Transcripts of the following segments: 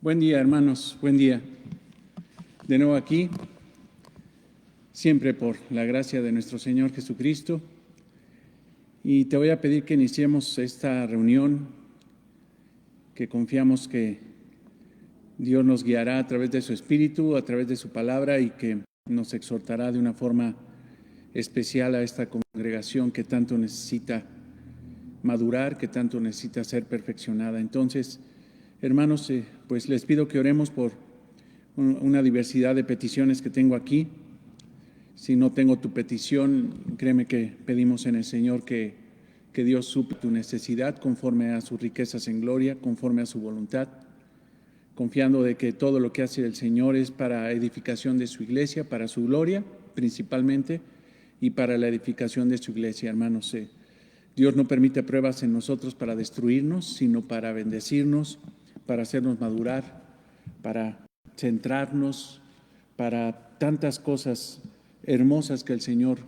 Buen día, hermanos, buen día. De nuevo aquí, siempre por la gracia de nuestro Señor Jesucristo. Y te voy a pedir que iniciemos esta reunión, que confiamos que Dios nos guiará a través de su Espíritu, a través de su palabra y que nos exhortará de una forma especial a esta congregación que tanto necesita madurar, que tanto necesita ser perfeccionada. Entonces, hermanos, pues les pido que oremos por una diversidad de peticiones que tengo aquí. Si no tengo tu petición, créeme que pedimos en el Señor que Dios suple tu necesidad conforme a sus riquezas en gloria, conforme a su voluntad, confiando de que todo lo que hace el Señor es para edificación de su iglesia, para su gloria principalmente, y para la edificación de su iglesia, hermanos. Dios no permite pruebas en nosotros para destruirnos, sino para bendecirnos, para hacernos madurar, para centrarnos, para tantas cosas hermosas que el Señor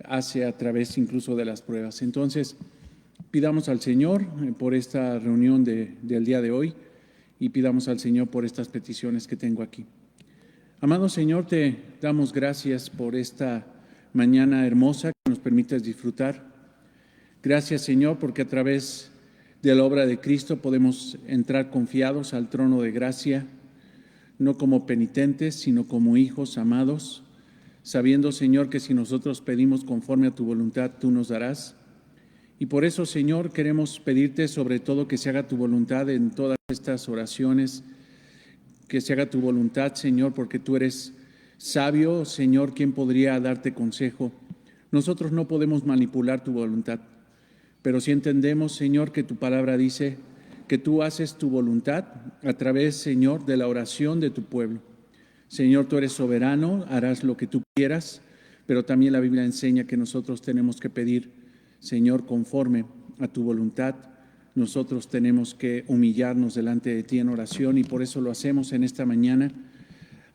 hace a través incluso de las pruebas. Entonces, pidamos al Señor por esta reunión del día de hoy y pidamos al Señor por estas peticiones que tengo aquí. Amado Señor, te damos gracias por esta mañana hermosa que nos permites disfrutar. Gracias, Señor, porque a través de la obra de Cristo podemos entrar confiados al trono de gracia, no como penitentes, sino como hijos amados, sabiendo, Señor, que si nosotros pedimos conforme a tu voluntad, tú nos darás. Y por eso, Señor, queremos pedirte sobre todo que se haga tu voluntad en todas estas oraciones, que se haga tu voluntad, Señor, porque tú eres sabio, Señor, ¿quién podría darte consejo? Nosotros no podemos manipular tu voluntad, pero sí entendemos, Señor, que tu palabra dice que tú haces tu voluntad a través, Señor, de la oración de tu pueblo. Señor, tú eres soberano, harás lo que tú quieras, pero también la Biblia enseña que nosotros tenemos que pedir, Señor, conforme a tu voluntad. Nosotros tenemos que humillarnos delante de ti en oración y por eso lo hacemos en esta mañana,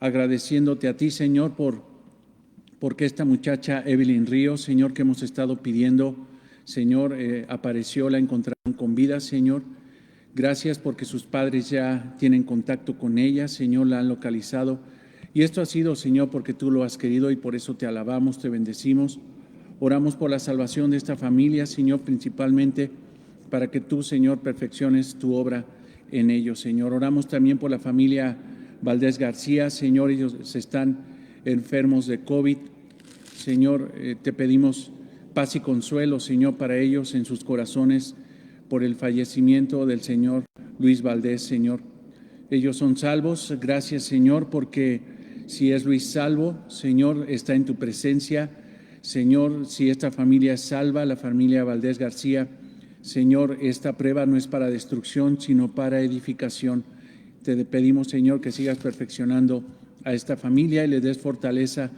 agradeciéndote a ti, Señor, porque esta muchacha Evelyn Ríos, Señor, que hemos estado pidiendo, Señor, apareció, la encontraron con vida, Señor. Gracias porque sus padres ya tienen contacto con ella, Señor, la han localizado. Y esto ha sido, Señor, porque tú lo has querido y por eso te alabamos, te bendecimos. Oramos por la salvación de esta familia, Señor, principalmente para que tú, Señor, perfecciones tu obra en ellos, Señor. Oramos también por la familia Valdés García, Señor, ellos están enfermos de COVID. Señor, te pedimos paz y consuelo, Señor, para ellos en sus corazones por el fallecimiento del Señor Luis Valdés, Señor. Ellos son salvos, gracias, Señor, porque si es Luis salvo, Señor, está en tu presencia. Señor, si esta familia es salva, la familia Valdés García, Señor, esta prueba no es para destrucción, sino para edificación. Te pedimos, Señor, que sigas perfeccionando a esta familia y le des fortaleza.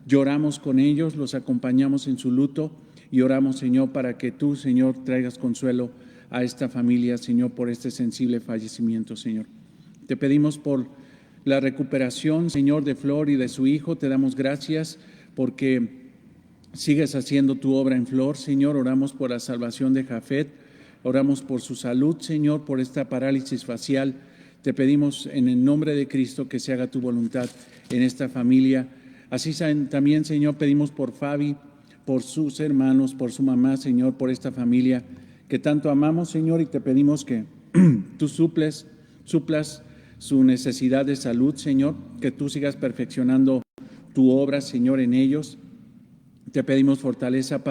Lloramos con ellos, los acompañamos en su luto y oramos, Señor, para que tú, Señor, traigas consuelo a esta familia, Señor, por este sensible fallecimiento, Señor. Te pedimos por la recuperación, Señor, de Flor y de su hijo. Te damos gracias porque sigues haciendo tu obra en Flor, Señor. Oramos por la salvación de Jafet, oramos por su salud, Señor, por esta parálisis facial. Te pedimos en el nombre de Cristo que se haga tu voluntad en esta familia. Así también, Señor, pedimos por Fabi, por sus hermanos, por su mamá, Señor, por esta familia que tanto amamos, Señor, y te pedimos que tú suplas su necesidad de salud, Señor, que tú sigas perfeccionando tu obra, Señor, en ellos. Te pedimos fortaleza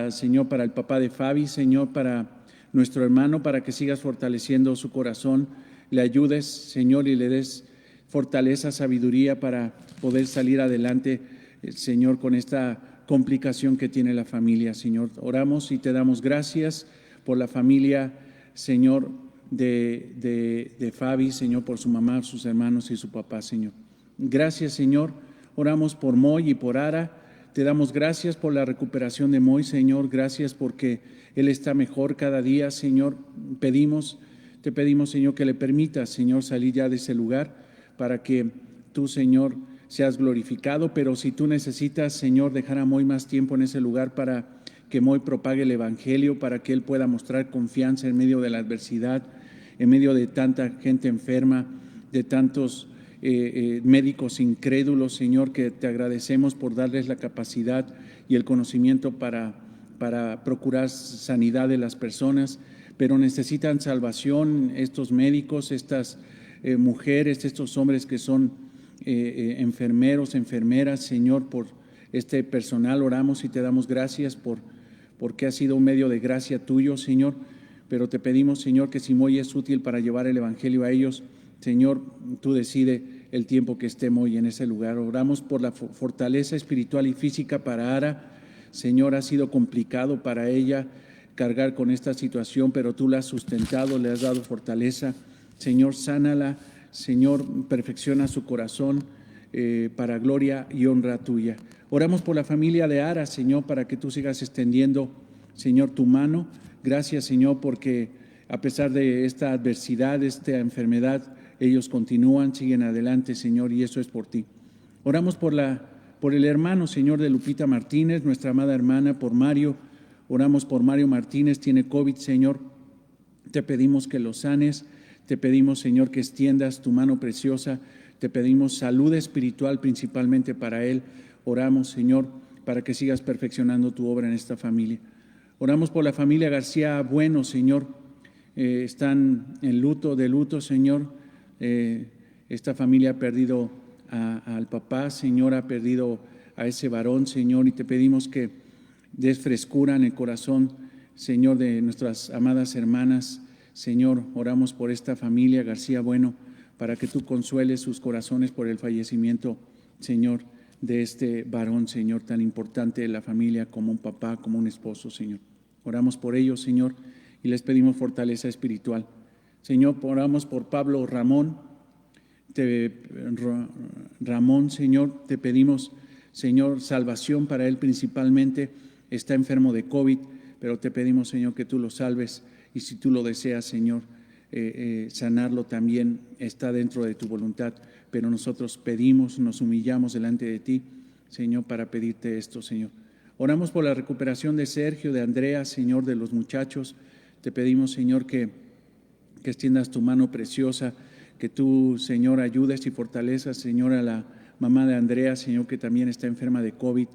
Señor, para el papá de Fabi, Señor, para nuestro hermano, para que sigas fortaleciendo su corazón, le ayudes, Señor, y le des fortaleza, sabiduría para poder salir adelante, Señor, con esta complicación que tiene la familia, Señor. Oramos y te damos gracias por la familia, Señor, de Fabi, Señor, por su mamá, sus hermanos y su papá, Señor. Gracias, Señor. Oramos por Moy y por Ara. Te damos gracias por la recuperación de Moy, Señor. Gracias porque él está mejor cada día, Señor. Te pedimos, Señor, que le permitas, Señor, salir ya de ese lugar para que tú, Señor, seas glorificado. Pero si tú necesitas, Señor, dejar a Moy más tiempo en ese lugar para que Moy propague el Evangelio, para que él pueda mostrar confianza en medio de la adversidad, en medio de tanta gente enferma, de tantos médicos incrédulos, Señor, que te agradecemos por darles la capacidad y el conocimiento para procurar sanidad de las personas, pero necesitan salvación estos médicos, estas mujeres, estos hombres que son enfermeros, enfermeras, Señor, por este personal oramos y te damos gracias porque ha sido un medio de gracia tuyo, Señor, pero te pedimos, Señor, que si hoy es útil para llevar el Evangelio a ellos, Señor, tú decides el tiempo que estemos hoy en ese lugar. Oramos por la fortaleza espiritual y física para Ara. Señor, ha sido complicado para ella cargar con esta situación, pero tú la has sustentado, le has dado fortaleza. Señor, sánala. Señor, perfecciona su corazón para gloria y honra tuya. Oramos por la familia de Ara, Señor, para que tú sigas extendiendo, Señor, tu mano. Gracias, Señor, porque a pesar de esta adversidad, de esta enfermedad, ellos continúan, siguen adelante, Señor, y eso es por ti. Oramos por el hermano, Señor, de Lupita Martínez, nuestra amada hermana, por Mario. Oramos por Mario Martínez, tiene COVID, Señor. Te pedimos que lo sanes, te pedimos, Señor, que extiendas tu mano preciosa, te pedimos salud espiritual principalmente para él. Oramos, Señor, para que sigas perfeccionando tu obra en esta familia. Oramos por la familia García Bueno, Señor. Están en luto, Señor. Esta familia ha perdido al papá, Señor, ha perdido a ese varón, Señor, y te pedimos que des frescura en el corazón, Señor, de nuestras amadas hermanas. Señor, oramos por esta familia García Bueno, para que tú consueles sus corazones por el fallecimiento, Señor, de este varón, Señor, tan importante de la familia, como un papá, como un esposo, Señor. Oramos por ellos, Señor, y les pedimos fortaleza espiritual. Señor, oramos por Pablo Ramón. Ramón, Señor, te pedimos, Señor, salvación para él principalmente. Está enfermo de COVID, pero te pedimos, Señor, que tú lo salves, y si tú lo deseas, Señor, sanarlo también está dentro de tu voluntad, pero nosotros pedimos, nos humillamos delante de ti, Señor, para pedirte esto, Señor. Oramos por la recuperación de Sergio, de Andrea, Señor, de los muchachos. Te pedimos, Señor, que extiendas tu mano preciosa, que tú, Señor, ayudes y fortalezas, Señor, a la mamá de Andrea, Señor, que también está enferma de COVID.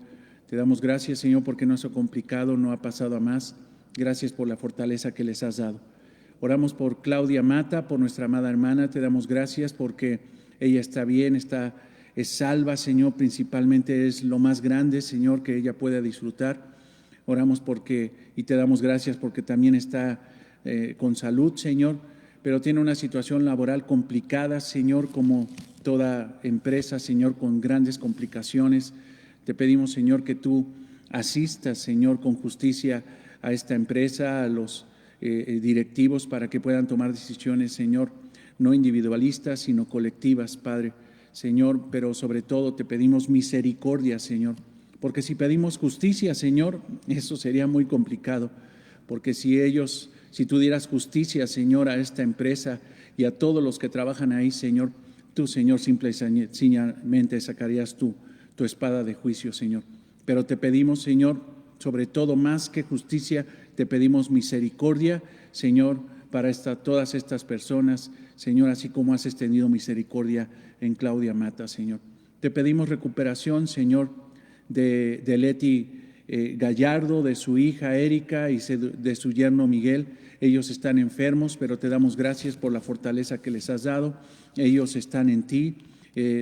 Te damos gracias, Señor, porque no es complicado, no ha pasado a más. Gracias por la fortaleza que les has dado. Oramos por Claudia Mata, por nuestra amada hermana. Te damos gracias porque ella está bien, es salva, Señor. Principalmente es lo más grande, Señor, que ella pueda disfrutar. Oramos y te damos gracias porque también está con salud, Señor, pero tiene una situación laboral complicada, Señor, como toda empresa, Señor, con grandes complicaciones. Te pedimos, Señor, que tú asistas, Señor, con justicia a esta empresa, a los directivos, para que puedan tomar decisiones, Señor, no individualistas, sino colectivas, Padre, Señor, pero sobre todo te pedimos misericordia, Señor, porque si pedimos justicia, Señor, eso sería muy complicado, porque si tú dieras justicia, Señor, a esta empresa y a todos los que trabajan ahí, Señor, tú, Señor, simple y sencillamente sacarías tu espada de juicio, Señor. Pero te pedimos, Señor, sobre todo más que justicia, te pedimos misericordia, Señor, para todas estas personas, Señor, así como has extendido misericordia en Claudia Mata, Señor. Te pedimos recuperación, Señor, de Leti Gallardo, de su hija Erika y de su yerno Miguel. Ellos están enfermos, pero te damos gracias por la fortaleza que les has dado. Ellos están en ti,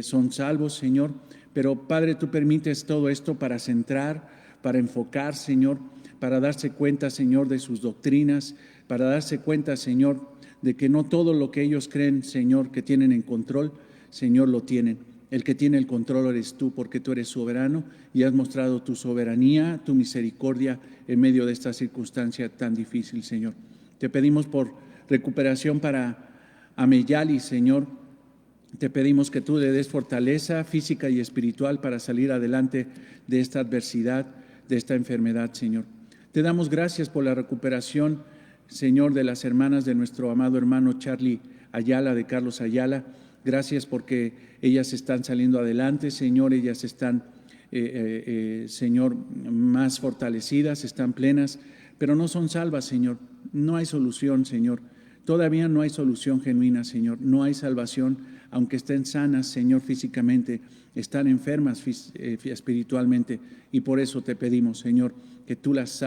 son salvos, Señor. Pero, Padre, tú permites todo esto para centrar, para enfocar, Señor, para darse cuenta, Señor, de sus doctrinas, para darse cuenta, Señor, de que no todo lo que ellos creen, Señor, que tienen en control, Señor, lo tienen. El que tiene el control eres tú, porque tú eres soberano y has mostrado tu soberanía, tu misericordia en medio de esta circunstancia tan difícil, Señor. Te pedimos por recuperación para Ameyali, Señor. Te pedimos que tú le des fortaleza física y espiritual para salir adelante de esta adversidad, de esta enfermedad, Señor. Te damos gracias por la recuperación, Señor, de las hermanas de nuestro amado hermano Charlie Ayala, de Carlos Ayala. Gracias porque ellas están saliendo adelante, Señor. Ellas están, Señor, más fortalecidas, están plenas, pero no son salvas, Señor. No hay solución, Señor. Todavía no hay solución genuina, Señor. No hay salvación, aunque estén sanas, Señor, físicamente, están enfermas espiritualmente. Y por eso te pedimos, Señor, que tú las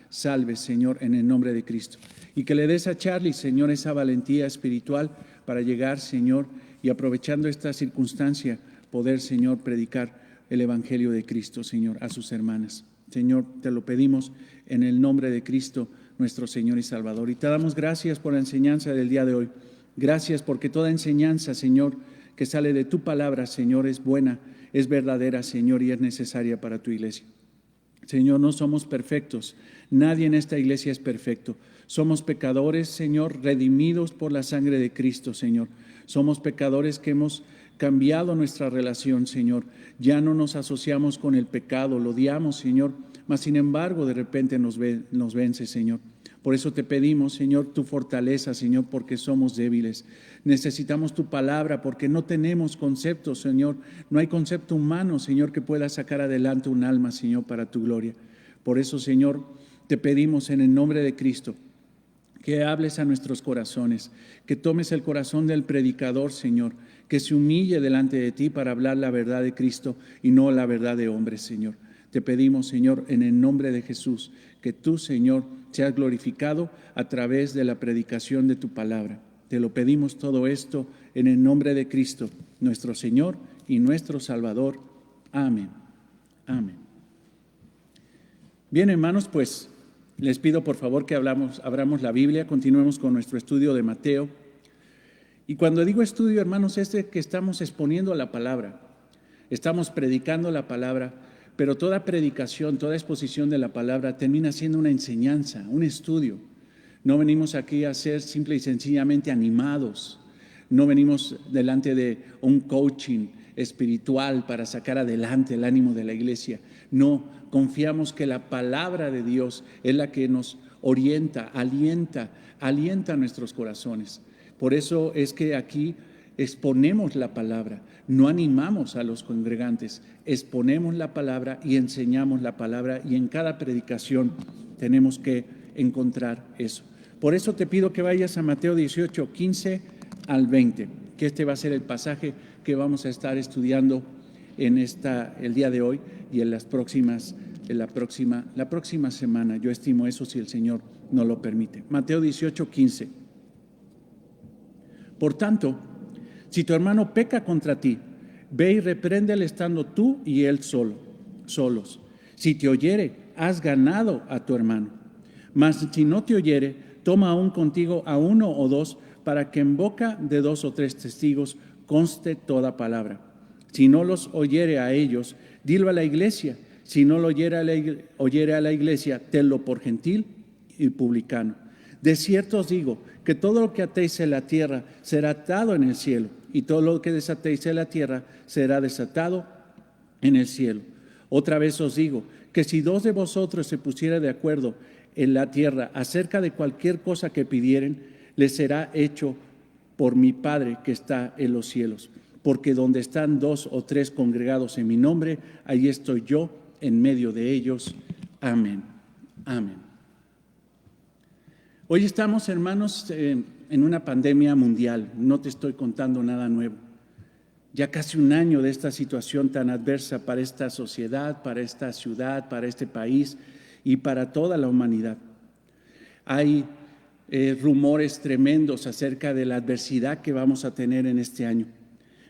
salves, Señor, en el nombre de Cristo. Y que le des a Charlie, Señor, esa valentía espiritual para llegar, Señor, y aprovechando esta circunstancia, poder, Señor, predicar el Evangelio de Cristo, Señor, a sus hermanas. Señor, te lo pedimos en el nombre de Cristo, nuestro Señor y Salvador. Y te damos gracias por la enseñanza del día de hoy. Gracias porque toda enseñanza, Señor, que sale de tu palabra, Señor, es buena, es verdadera, Señor, y es necesaria para tu iglesia. Señor, no somos perfectos. Nadie en esta iglesia es perfecto. Somos pecadores, Señor, redimidos por la sangre de Cristo, Señor. Somos pecadores que hemos cambiado nuestra relación, Señor. Ya no nos asociamos con el pecado, lo odiamos, Señor, mas sin embargo de repente nos vence, Señor. Por eso te pedimos, Señor, tu fortaleza, Señor, porque somos débiles. Necesitamos tu palabra porque no tenemos conceptos, Señor. No hay concepto humano, Señor, que pueda sacar adelante un alma, Señor, para tu gloria. Por eso, Señor, te pedimos en el nombre de Cristo que hables a nuestros corazones, que tomes el corazón del predicador, Señor, que se humille delante de ti para hablar la verdad de Cristo y no la verdad de hombres, Señor. Te pedimos, Señor, en el nombre de Jesús, que tú, Señor, seas glorificado a través de la predicación de tu palabra. Te lo pedimos todo esto en el nombre de Cristo, nuestro Señor y nuestro Salvador. Amén. Amén. Bien, hermanos, pues les pido por favor que abramos la Biblia, continuemos con nuestro estudio de Mateo. Y cuando digo estudio, hermanos, es de que estamos exponiendo la palabra, estamos predicando la palabra, pero toda predicación, toda exposición de la palabra termina siendo una enseñanza, un estudio. No venimos aquí a ser simple y sencillamente animados, no venimos delante de un coaching espiritual para sacar adelante el ánimo de la iglesia. No, confiamos que la palabra de Dios es la que nos orienta, alienta nuestros corazones. Por eso es que aquí exponemos la palabra, no animamos a los congregantes, exponemos la palabra y enseñamos la palabra, y en cada predicación tenemos que encontrar eso. Por eso te pido que vayas a Mateo 18, 15 al 20, que este va a ser el pasaje que vamos a estar estudiando el día de hoy y en la próxima semana. Yo estimo eso si el Señor nos lo permite. Mateo 18, 15. Por tanto, si tu hermano peca contra ti, ve y repréndele estando tú y él solos. Si te oyere, has ganado a tu hermano. Mas si no te oyere, toma aún contigo a uno o dos, para que en boca de 2 o 3 testigos conste toda palabra. Si no los oyere a ellos, dilo a la iglesia. Si no lo oyere a la iglesia, tenlo por gentil y publicano. De cierto os digo que todo lo que atéis en la tierra será atado en el cielo, y todo lo que desatéis en la tierra será desatado en el cielo. Otra vez os digo que si 2 de vosotros se pusiera de acuerdo en la tierra acerca de cualquier cosa que pidieren, les será hecho por mi Padre que está en los cielos. Porque donde están 2 o 3 congregados en mi nombre, ahí estoy yo en medio de ellos. Amén. Amén. Hoy estamos, hermanos, en una pandemia mundial. No te estoy contando nada nuevo. Ya casi un año de esta situación tan adversa para esta sociedad, para esta ciudad, para este país y para toda la humanidad. Hay rumores tremendos acerca de la adversidad que vamos a tener en este año.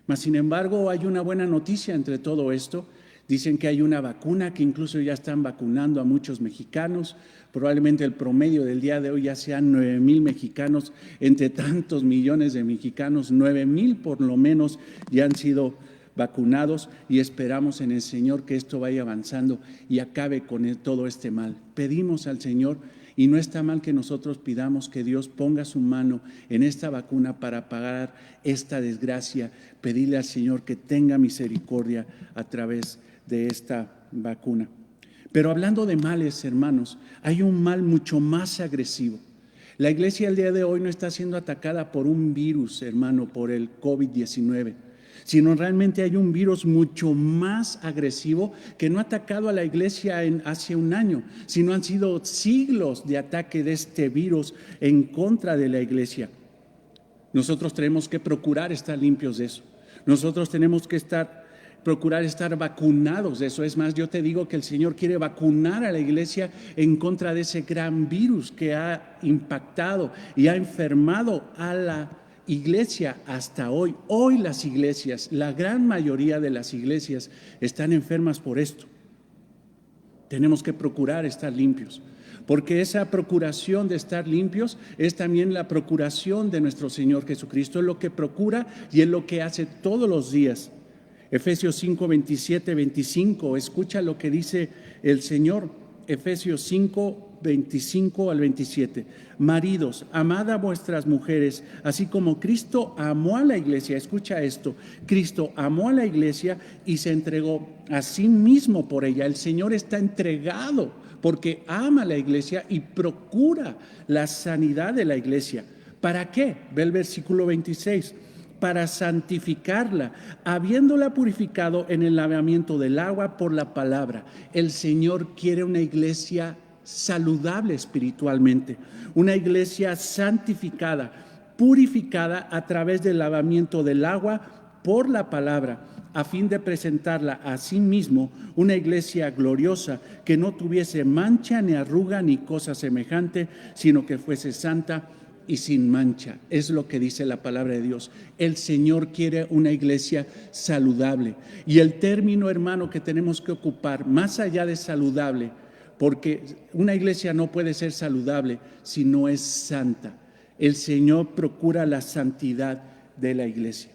Mas, sin embargo, hay una buena noticia entre todo esto. Dicen que hay una vacuna, que incluso ya están vacunando a muchos mexicanos. Probablemente el promedio del día de hoy ya sean 9,000 mexicanos, entre tantos millones de mexicanos, 9,000 por lo menos ya han sido vacunados, y esperamos en el Señor que esto vaya avanzando y acabe con todo este mal. Pedimos al Señor, y no está mal que nosotros pidamos que Dios ponga su mano en esta vacuna para pagar esta desgracia, pedirle al Señor que tenga misericordia a través de esta vacuna. Pero hablando de males, hermanos, hay un mal mucho más agresivo. La iglesia el día de hoy no está siendo atacada por un virus, hermano, por el COVID-19, sino realmente hay un virus mucho más agresivo que no ha atacado a la iglesia hace un año, sino han sido siglos de ataque de este virus en contra de la iglesia. Nosotros tenemos que procurar estar limpios de eso. Nosotros tenemos que procurar estar vacunados de eso. Es más, yo te digo que el Señor quiere vacunar a la iglesia en contra de ese gran virus que ha impactado y ha enfermado a la iglesia hasta hoy. Hoy las iglesias, la gran mayoría de las iglesias están enfermas por esto. Tenemos que procurar estar limpios, porque esa procuración de estar limpios es también la procuración de nuestro Señor Jesucristo. Es lo que procura y es lo que hace todos los días. Efesios 5, 27, 25, escucha lo que dice el Señor. Efesios 5, 25 al 27. Maridos, amad a vuestras mujeres, así como Cristo amó a la iglesia. Escucha esto: Cristo amó a la iglesia y se entregó a sí mismo por ella. El Señor está entregado porque ama a la iglesia y procura la sanidad de la iglesia. ¿Para qué? Ve el versículo 26. Para santificarla, habiéndola purificado en el lavamiento del agua por la palabra. El Señor quiere una iglesia saludable espiritualmente, una iglesia santificada, purificada a través del lavamiento del agua por la palabra, a fin de presentarla a sí mismo una iglesia gloriosa, que no tuviese mancha ni arruga ni cosa semejante, sino que fuese santa y sin mancha. Es lo que dice la palabra de Dios. El Señor quiere una iglesia saludable. Y el término, hermano, que tenemos que ocupar, más allá de saludable, porque una iglesia no puede ser saludable si no es santa. El Señor procura la santidad de la iglesia.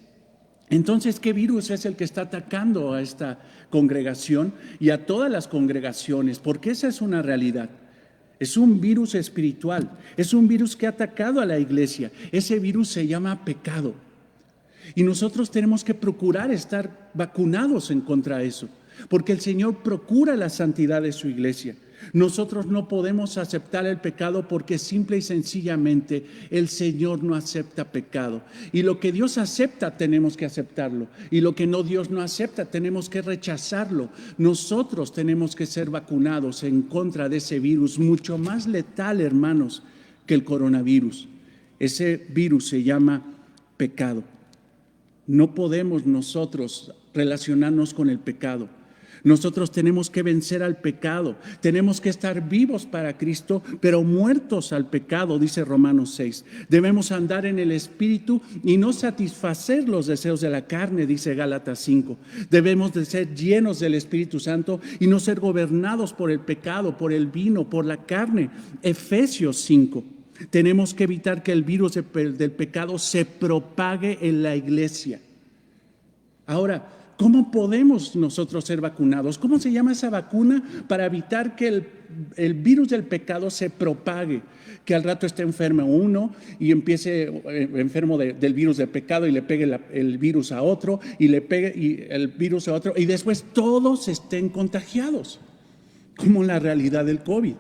Entonces, ¿qué virus es el que está atacando a esta congregación y a todas las congregaciones? Porque esa es una realidad. Es un virus espiritual, es un virus que ha atacado a la iglesia. Ese virus se llama pecado. Y nosotros tenemos que procurar estar vacunados en contra de eso, porque el Señor procura la santidad de su iglesia. Nosotros no podemos aceptar el pecado porque simple y sencillamente el Señor no acepta pecado. Y lo que Dios acepta tenemos que aceptarlo. Y lo que Dios no acepta tenemos que rechazarlo. Nosotros tenemos que ser vacunados en contra de ese virus, mucho más letal, hermanos, que el coronavirus. Ese virus se llama pecado. No podemos nosotros relacionarnos con el pecado. Nosotros tenemos que vencer al pecado, tenemos que estar vivos para Cristo, pero muertos al pecado, dice Romanos 6. Debemos andar en el Espíritu y no satisfacer los deseos de la carne, dice Gálatas 5. Debemos de ser llenos del Espíritu Santo y no ser gobernados por el pecado, por el vino, por la carne, Efesios 5. Tenemos que evitar que el virus del pecado se propague en la iglesia. Ahora, ¿cómo podemos nosotros ser vacunados? ¿Cómo se llama esa vacuna para evitar que el virus del pecado se propague? Que al rato esté enfermo uno y empiece enfermo del virus del pecado y le pegue el virus a otro y le pegue el virus a otro y después todos estén contagiados, como la realidad del COVID.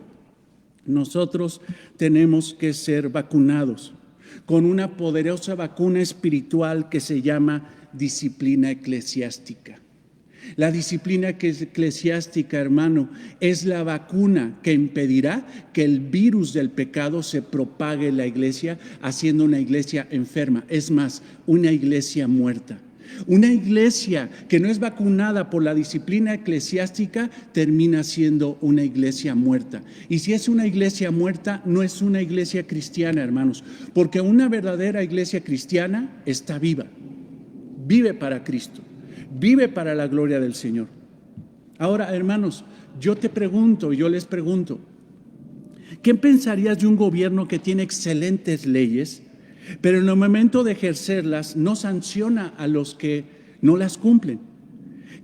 Nosotros tenemos que ser vacunados con una poderosa vacuna espiritual que se llama disciplina eclesiástica. La disciplina eclesiástica, hermano, es la vacuna que impedirá que el virus del pecado se propague en la iglesia, haciendo una iglesia enferma. Es más, una iglesia muerta. Una iglesia que no es vacunada por la disciplina eclesiástica termina siendo una iglesia muerta. Y si es una iglesia muerta, no es una iglesia cristiana, hermanos, porque una verdadera iglesia cristiana está viva. Vive para Cristo, vive para la gloria del Señor. Ahora, hermanos, yo les pregunto, ¿qué pensarías de un gobierno que tiene excelentes leyes, pero en el momento de ejercerlas no sanciona a los que no las cumplen?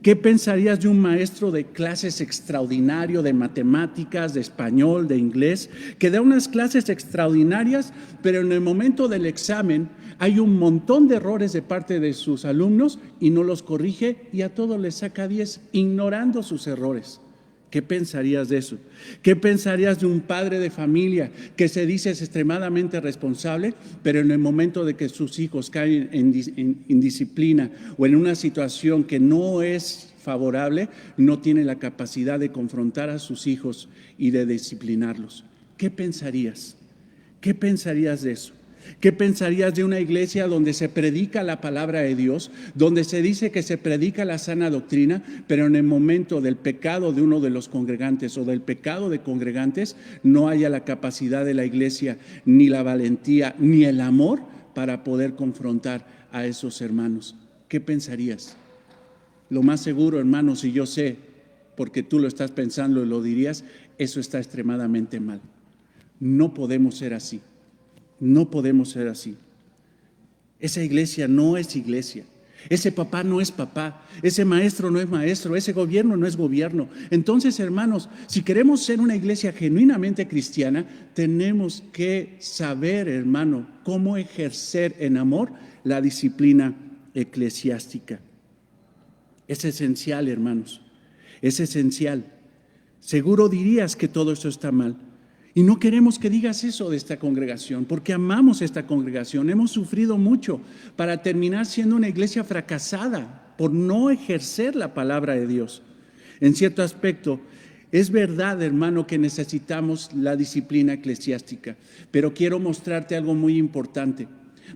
¿Qué pensarías de un maestro de clases extraordinario de matemáticas, de español, de inglés, que da unas clases extraordinarias, pero en el momento del examen hay un montón de errores de parte de sus alumnos y no los corrige y a todos les saca 10, ignorando sus errores? ¿Qué pensarías de eso? ¿Qué pensarías de un padre de familia que se dice es extremadamente responsable, pero en el momento de que sus hijos caen en indisciplina o en una situación que no es favorable, no tiene la capacidad de confrontar a sus hijos y de disciplinarlos? ¿Qué pensarías? ¿Qué pensarías de eso? ¿Qué pensarías de una iglesia donde se predica la palabra de Dios, donde se dice que se predica la sana doctrina, pero en el momento del pecado de uno de los congregantes o del pecado de congregantes no haya la capacidad de la iglesia, ni la valentía, ni el amor para poder confrontar a esos hermanos? ¿Qué pensarías? Lo más seguro, hermanos, y yo sé, porque tú lo estás pensando y lo dirías, eso está extremadamente mal. No podemos ser así. No podemos ser así. Esa iglesia no es iglesia. Ese papá no es papá. Ese maestro no es maestro. Ese gobierno no es gobierno. Entonces, hermanos, si queremos ser una iglesia genuinamente cristiana, tenemos que saber, hermano, cómo ejercer en amor la disciplina eclesiástica. Es esencial, hermanos. Es esencial. Seguro dirías que todo eso está mal. Y no queremos que digas eso de esta congregación, porque amamos esta congregación. Hemos sufrido mucho para terminar siendo una iglesia fracasada por no ejercer la palabra de Dios. En cierto aspecto, es verdad, hermano, que necesitamos la disciplina eclesiástica, pero quiero mostrarte algo muy importante.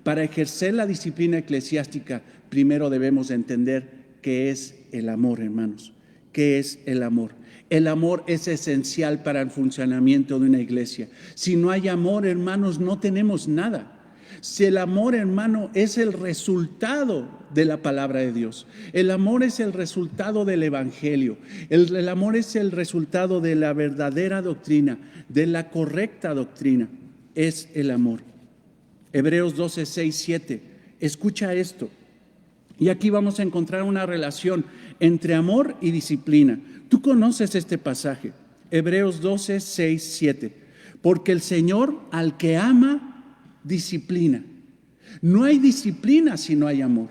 Para ejercer la disciplina eclesiástica, primero debemos entender qué es el amor, hermanos. ¿Qué es el amor? El amor es esencial para el funcionamiento de una iglesia. Si no hay amor, hermanos, no tenemos nada. Si el amor, hermano, es el resultado de la palabra de Dios. El amor es el resultado del evangelio. El amor es el resultado de la verdadera doctrina, de la correcta doctrina. Es el amor. Hebreos 12, 6, 7. Escucha esto. Y aquí vamos a encontrar una relación entre amor y disciplina. Tú conoces este pasaje, Hebreos 12, 6, 7. Porque el Señor al que ama, disciplina. No hay disciplina si no hay amor.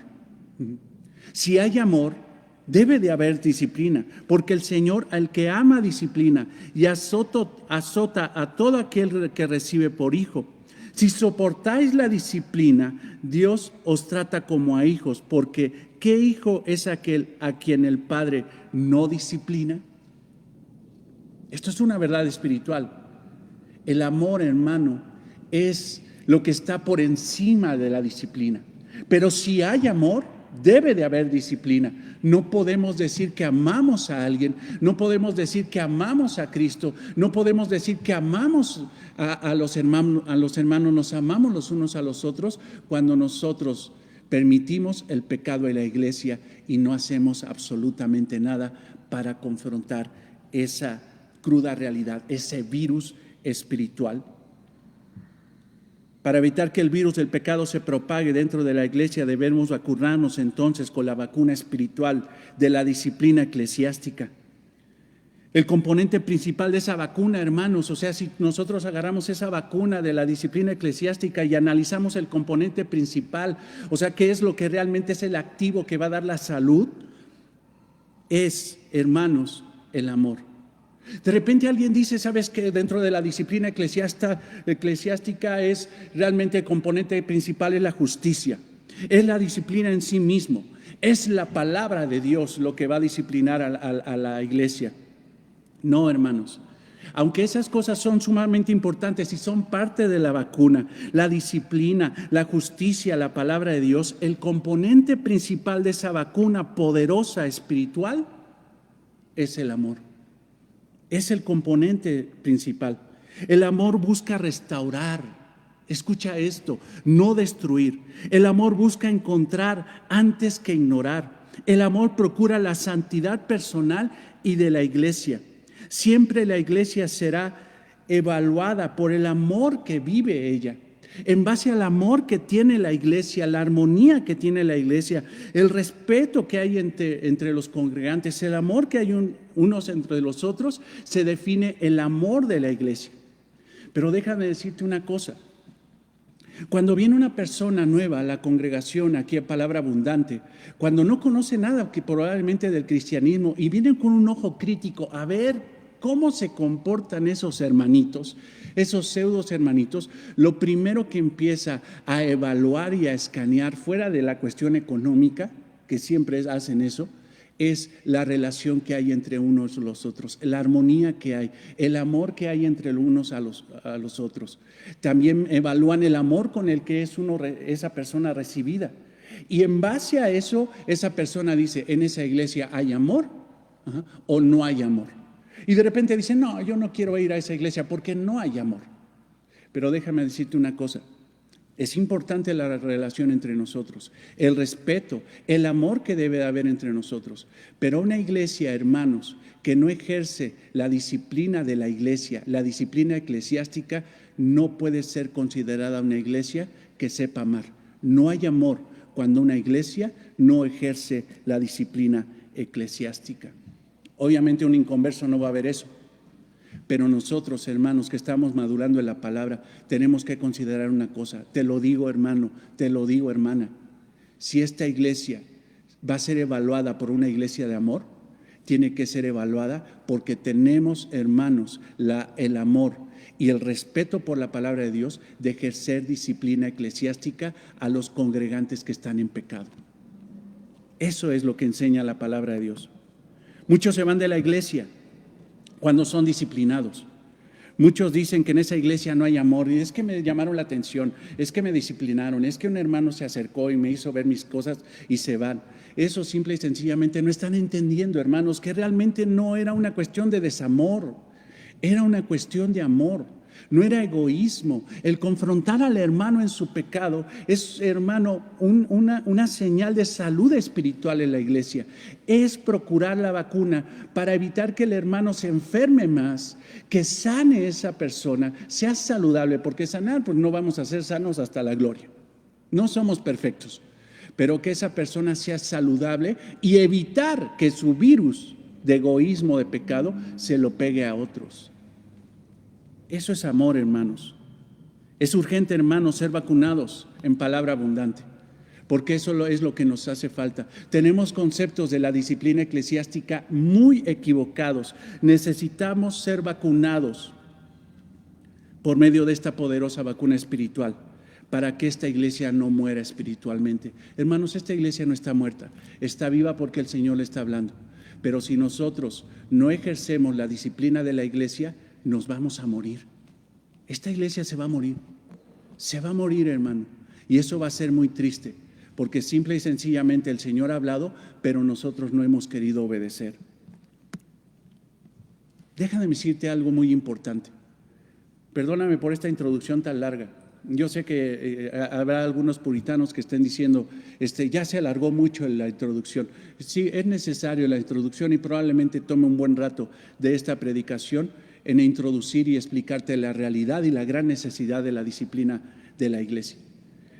Si hay amor, debe de haber disciplina. Porque el Señor al que ama, disciplina y azota a todo aquel que recibe por hijo. Si soportáis la disciplina, Dios os trata como a hijos, porque ¿qué hijo es aquel a quien el Padre no disciplina? Esto es una verdad espiritual. El amor, hermano, es lo que está por encima de la disciplina. Pero si hay amor, debe de haber disciplina. No podemos decir que amamos a alguien, no podemos decir que amamos a Cristo, no podemos decir que amamos a los hermanos, nos amamos los unos a los otros cuando nosotros permitimos el pecado en la iglesia y no hacemos absolutamente nada para confrontar esa cruda realidad, ese virus espiritual. Para evitar que el virus del pecado se propague dentro de la iglesia, debemos vacunarnos entonces con la vacuna espiritual de la disciplina eclesiástica. El componente principal de esa vacuna, hermanos, o sea, si nosotros agarramos esa vacuna de la disciplina eclesiástica y analizamos el componente principal, o sea, qué es lo que realmente es el activo que va a dar la salud, es, hermanos, el amor. De repente alguien dice, ¿sabes qué? Dentro de la disciplina eclesiástica es realmente el componente principal es la justicia, es la disciplina en sí mismo, es la palabra de Dios lo que va a disciplinar a la iglesia. No, hermanos, aunque esas cosas son sumamente importantes y son parte de la vacuna, la disciplina, la justicia, la palabra de Dios, el componente principal de esa vacuna poderosa espiritual es el amor. Es el componente principal. El amor busca restaurar. Escucha esto, no destruir. El amor busca encontrar antes que ignorar. El amor procura la santidad personal y de la iglesia. Siempre la iglesia será evaluada por el amor que vive ella. En base al amor que tiene la iglesia, la armonía que tiene la iglesia, el respeto que hay entre los congregantes, el amor que hay unos entre los otros, se define el amor de la iglesia. Pero déjame decirte una cosa. Cuando viene una persona nueva a la congregación, aquí a Palabra Abundante, cuando no conoce nada que probablemente del cristianismo y vienen con un ojo crítico a ver cómo se comportan esos hermanitos, esos pseudos hermanitos, lo primero que empieza a evaluar y a escanear fuera de la cuestión económica, que siempre hacen eso, es la relación que hay entre unos y los otros, la armonía que hay, el amor que hay entre unos a los otros. También evalúan el amor con el que es esa persona recibida. Y en base a eso, esa persona dice, en esa iglesia hay amor o no hay amor. Y de repente dice, no, yo no quiero ir a esa iglesia porque no hay amor. Pero déjame decirte una cosa. Es importante la relación entre nosotros, el respeto, el amor que debe de haber entre nosotros. Pero una iglesia, hermanos, que no ejerce la disciplina de la iglesia, la disciplina eclesiástica, no puede ser considerada una iglesia que sepa amar. No hay amor cuando una iglesia no ejerce la disciplina eclesiástica. Obviamente un inconverso no va a ver eso. Pero nosotros, hermanos, que estamos madurando en la palabra, tenemos que considerar una cosa. Te lo digo, hermano, te lo digo, hermana. Si esta iglesia va a ser evaluada por una iglesia de amor, tiene que ser evaluada porque tenemos, hermanos, el amor y el respeto por la palabra de Dios de ejercer disciplina eclesiástica a los congregantes que están en pecado. Eso es lo que enseña la palabra de Dios. Muchos se van de la iglesia cuando son disciplinados. Muchos dicen que en esa iglesia no hay amor, y es que me llamaron la atención, es que me disciplinaron, es que un hermano se acercó y me hizo ver mis cosas y se van. Eso simple y sencillamente no están entendiendo, hermanos, que realmente no era una cuestión de desamor, era una cuestión de amor. No era egoísmo. El confrontar al hermano en su pecado es, hermano, una señal de salud espiritual en la iglesia. Es procurar la vacuna para evitar que el hermano se enferme más, que sane esa persona, sea saludable, porque sanar, pues no vamos a ser sanos hasta la gloria. No somos perfectos, pero que esa persona sea saludable y evitar que su virus de egoísmo, de pecado, se lo pegue a otros. Eso es amor, hermanos. Es urgente, hermanos, ser vacunados en palabra abundante, porque eso es lo que nos hace falta. Tenemos conceptos de la disciplina eclesiástica muy equivocados. Necesitamos ser vacunados por medio de esta poderosa vacuna espiritual para que esta iglesia no muera espiritualmente. Hermanos, esta iglesia no está muerta, está viva porque el Señor le está hablando. Pero si nosotros no ejercemos la disciplina de la iglesia, nos vamos a morir. Esta iglesia se va a morir, hermano, y eso va a ser muy triste, porque simple y sencillamente el Señor ha hablado, pero nosotros no hemos querido obedecer. Déjame decirte algo muy importante. Perdóname por esta introducción tan larga. Yo sé que habrá algunos puritanos que estén diciendo, ya se alargó mucho la introducción. Sí, es necesario la introducción y probablemente tome un buen rato de esta predicación en introducir y explicarte la realidad y la gran necesidad de la disciplina de la iglesia.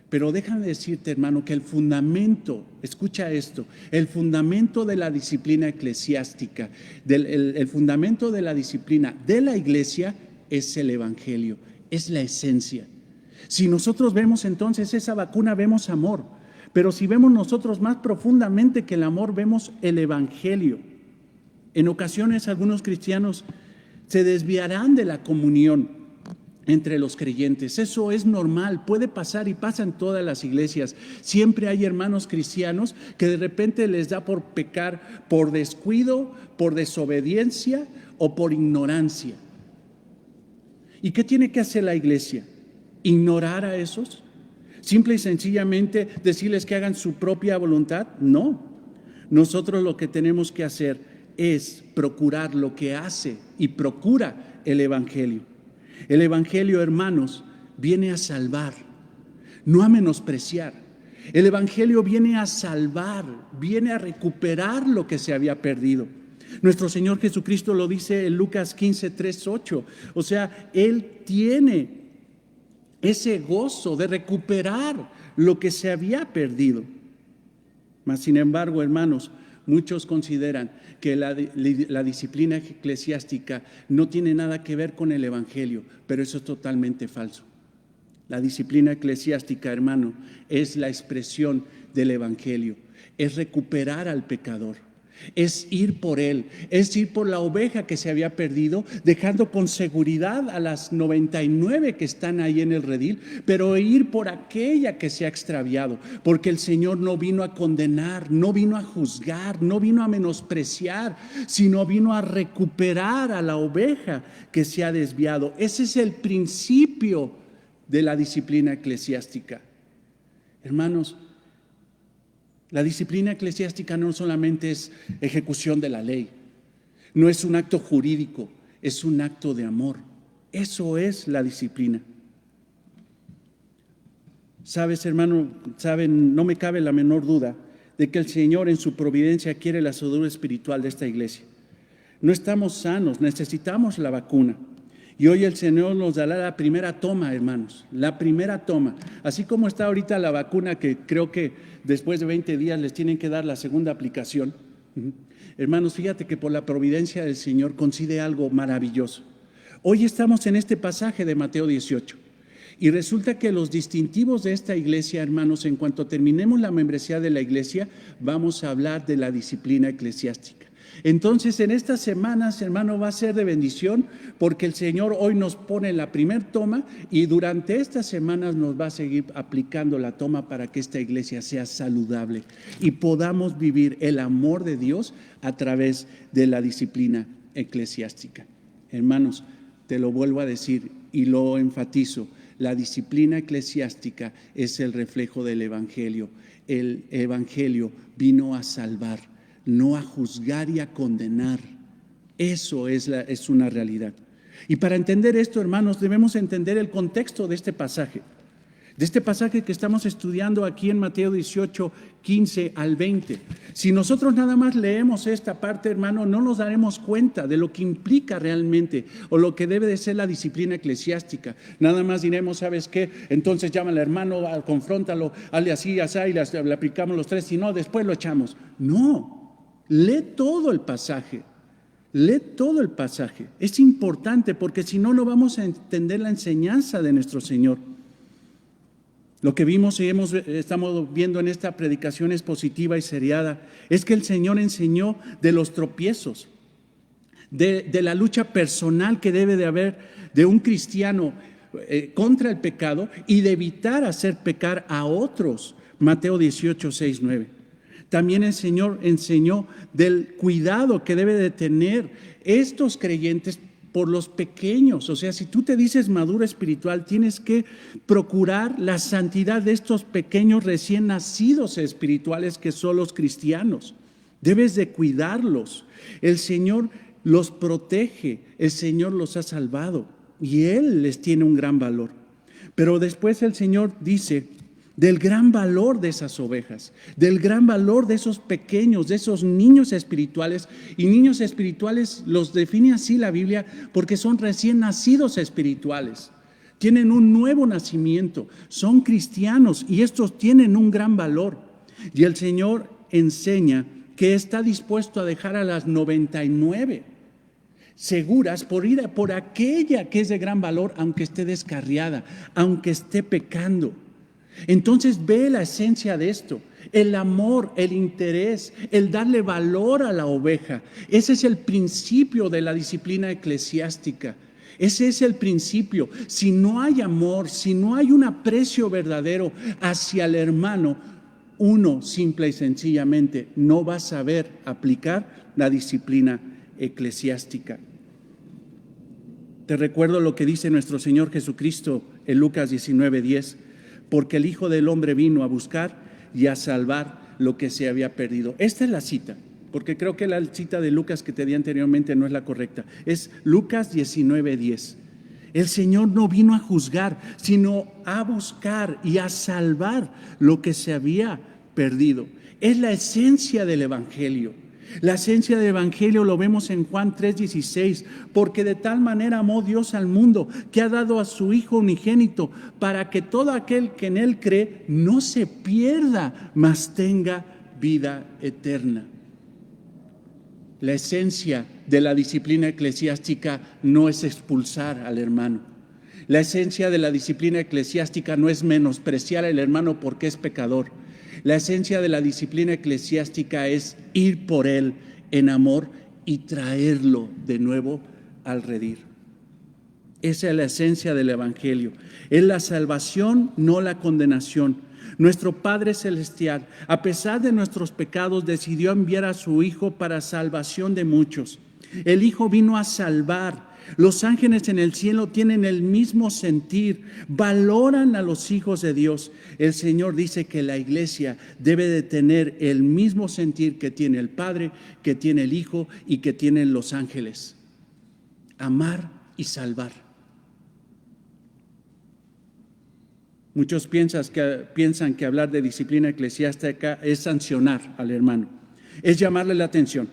Pero déjame decirte, hermano, que el fundamento, escucha esto, el fundamento de la disciplina eclesiástica, el fundamento de la disciplina de la iglesia es el evangelio, es la esencia. Si nosotros vemos entonces esa vacuna, vemos amor, pero si vemos nosotros más profundamente que el amor, vemos el evangelio. En ocasiones algunos cristianos se desviarán de la comunión entre los creyentes. Eso es normal, puede pasar y pasa en todas las iglesias. Siempre hay hermanos cristianos que de repente les da por pecar por descuido, por desobediencia o por ignorancia. ¿Y qué tiene que hacer la iglesia? ¿Ignorar a esos? ¿Simple y sencillamente decirles que hagan su propia voluntad? No. Nosotros lo que tenemos que hacer es procurar lo que hace y procura el evangelio. El evangelio, hermanos, viene a salvar, no a menospreciar. El evangelio viene a salvar, viene a recuperar lo que se había perdido. Nuestro Señor Jesucristo lo dice en Lucas 15, 3, 8. O sea, Él tiene ese gozo de recuperar lo que se había perdido. Mas, sin embargo, hermanos, muchos consideran que la disciplina eclesiástica no tiene nada que ver con el evangelio, pero eso es totalmente falso. La disciplina eclesiástica, hermano, es la expresión del evangelio, es recuperar al pecador, Es ir por él, es ir por la oveja que se había perdido, dejando con seguridad a las 99 que están ahí en el redil, pero ir por aquella que se ha extraviado, porque el Señor no vino a condenar, no vino a juzgar, no vino a menospreciar, sino vino a recuperar a la oveja que se ha desviado. Ese es el principio de la disciplina eclesiástica. Hermanos, la disciplina eclesiástica no solamente es ejecución de la ley, no es un acto jurídico, es un acto de amor. Eso es la disciplina. Sabes, hermano, no me cabe la menor duda de que el Señor en su providencia quiere la salud espiritual de esta iglesia. No estamos sanos, necesitamos la vacuna. Y hoy el Señor nos dará la primera toma, hermanos, la primera toma. Así como está ahorita la vacuna, que creo que después de 20 días les tienen que dar la segunda aplicación. Hermanos, fíjate que por la providencia del Señor concede algo maravilloso. Hoy estamos en este pasaje de Mateo 18. Y resulta que los distintivos de esta iglesia, hermanos, en cuanto terminemos la membresía de la iglesia, vamos a hablar de la disciplina eclesiástica. Entonces, en estas semanas, hermano, va a ser de bendición porque el Señor hoy nos pone la primer toma y durante estas semanas nos va a seguir aplicando la toma para que esta iglesia sea saludable y podamos vivir el amor de Dios a través de la disciplina eclesiástica. Hermanos, te lo vuelvo a decir y lo enfatizo, la disciplina eclesiástica es el reflejo del Evangelio. El Evangelio vino a salvar, no a juzgar y a condenar. Eso es una realidad. Y para entender esto, hermanos, debemos entender el contexto de este pasaje que estamos estudiando aquí en Mateo 18, 15 al 20. Si nosotros nada más leemos esta parte, hermano, no nos daremos cuenta de lo que implica realmente o lo que debe de ser la disciplina eclesiástica. Nada más diremos, ¿sabes qué? Entonces llama al hermano, confróntalo, hazle así, así, y le aplicamos los tres, si no, después lo echamos. No, lee todo el pasaje. Lee todo el pasaje. Es importante porque si no, no vamos a entender la enseñanza de nuestro Señor. Lo que vimos y estamos viendo en esta predicación expositiva y seriada es que el Señor enseñó de los tropiezos, de la lucha personal que debe de haber de un cristiano contra el pecado y de evitar hacer pecar a otros. Mateo 18, 6, 9. También el Señor enseñó del cuidado que debe de tener estos creyentes por los pequeños. O sea, si tú te dices maduro espiritual, tienes que procurar la santidad de estos pequeños recién nacidos espirituales que son los cristianos. Debes de cuidarlos. El Señor los protege, el Señor los ha salvado y Él les tiene un gran valor. Pero después el Señor dice del gran valor de esas ovejas, del gran valor de esos pequeños, de esos niños espirituales. Y niños espirituales los define así la Biblia porque son recién nacidos espirituales. Tienen un nuevo nacimiento, son cristianos y estos tienen un gran valor. Y el Señor enseña que está dispuesto a dejar a las 99 seguras por ir por aquella que es de gran valor, aunque esté descarriada, aunque esté pecando. Entonces ve la esencia de esto, el amor, el interés, el darle valor a la oveja. Ese es el principio de la disciplina eclesiástica. Ese es el principio. Si no hay amor, si no hay un aprecio verdadero hacia el hermano, uno simple y sencillamente no va a saber aplicar la disciplina eclesiástica. Te recuerdo lo que dice nuestro Señor Jesucristo en Lucas 19:10. Porque el Hijo del Hombre vino a buscar y a salvar lo que se había perdido. Esta es la cita, porque creo que la cita de Lucas que te di anteriormente no es la correcta. Es Lucas 19:10. El Señor no vino a juzgar, sino a buscar y a salvar lo que se había perdido. Es la esencia del Evangelio. La esencia del Evangelio lo vemos en Juan 3:16, porque de tal manera amó Dios al mundo que ha dado a su Hijo unigénito para que todo aquel que en Él cree no se pierda, mas tenga vida eterna. La esencia de la disciplina eclesiástica no es expulsar al hermano. La esencia de la disciplina eclesiástica no es menospreciar al hermano porque es pecador. La esencia de la disciplina eclesiástica es ir por Él en amor y traerlo de nuevo al redil. Esa es la esencia del Evangelio. Es la salvación, no la condenación. Nuestro Padre Celestial, a pesar de nuestros pecados, decidió enviar a su Hijo para salvación de muchos. El Hijo vino a salvar. Los ángeles en el cielo tienen el mismo sentir, valoran a los hijos de Dios. El Señor dice que la iglesia debe de tener el mismo sentir que tiene el Padre, que tiene el Hijo y que tienen los ángeles. Amar y salvar. Muchos piensan que hablar de disciplina eclesiástica es sancionar al hermano, es llamarle la atención,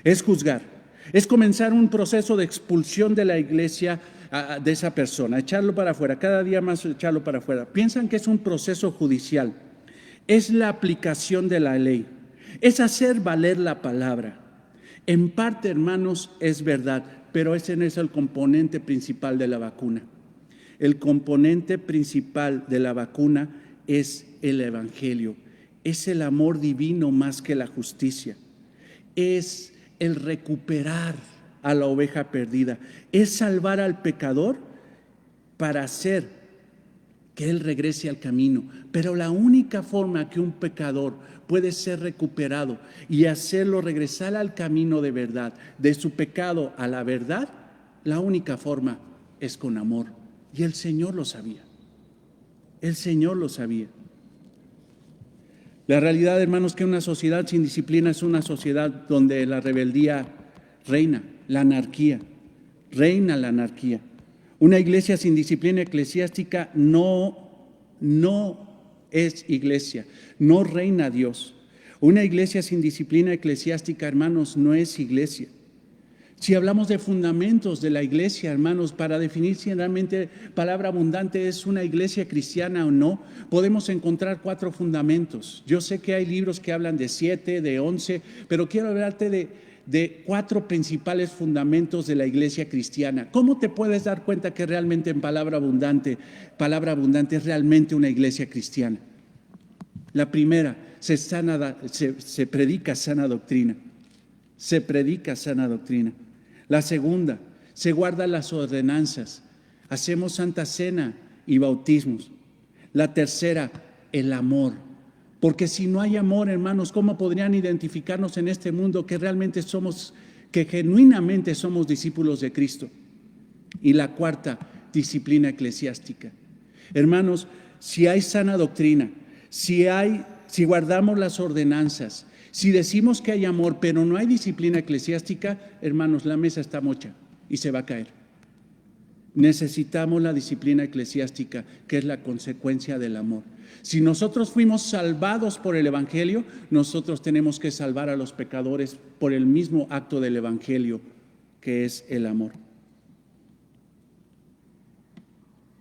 es juzgar. Es comenzar un proceso de expulsión de la iglesia de esa persona, echarlo para afuera, cada día más echarlo para afuera. Piensan que es un proceso judicial, es la aplicación de la ley, es hacer valer la palabra. En parte, hermanos, es verdad, pero ese no es el componente principal de la vacuna. El componente principal de la vacuna es el Evangelio, es el amor divino más que la justicia, es el recuperar a la oveja perdida, es salvar al pecador para hacer que él regrese al camino. Pero la única forma que un pecador puede ser recuperado y hacerlo regresar al camino de verdad, de su pecado a la verdad, la única forma es con amor. Y el Señor lo sabía. El Señor lo sabía. La realidad, hermanos, que una sociedad sin disciplina es una sociedad donde la rebeldía reina, la anarquía, reina la anarquía. Una iglesia sin disciplina eclesiástica no es iglesia, no reina Dios. Una iglesia sin disciplina eclesiástica, hermanos, no es iglesia. Si hablamos de fundamentos de la iglesia, hermanos, para definir si realmente Palabra Abundante es una iglesia cristiana o no, podemos encontrar 4 fundamentos. Yo sé que hay libros que hablan de 7, de 11, pero quiero hablarte de 4 principales fundamentos de la iglesia cristiana. ¿Cómo te puedes dar cuenta que realmente en Palabra Abundante es realmente una iglesia cristiana? La primera, se predica sana doctrina. Se predica sana doctrina. La segunda, se guardan las ordenanzas. Hacemos Santa Cena y bautismos. La tercera, el amor. Porque si no hay amor, hermanos, ¿cómo podrían identificarnos en este mundo que realmente que genuinamente somos discípulos de Cristo? Y la cuarta, disciplina eclesiástica. Hermanos, si hay sana doctrina, si guardamos las ordenanzas, si decimos que hay amor, pero no hay disciplina eclesiástica, hermanos, la mesa está mocha y se va a caer. Necesitamos la disciplina eclesiástica, que es la consecuencia del amor. Si nosotros fuimos salvados por el Evangelio, nosotros tenemos que salvar a los pecadores por el mismo acto del Evangelio, que es el amor.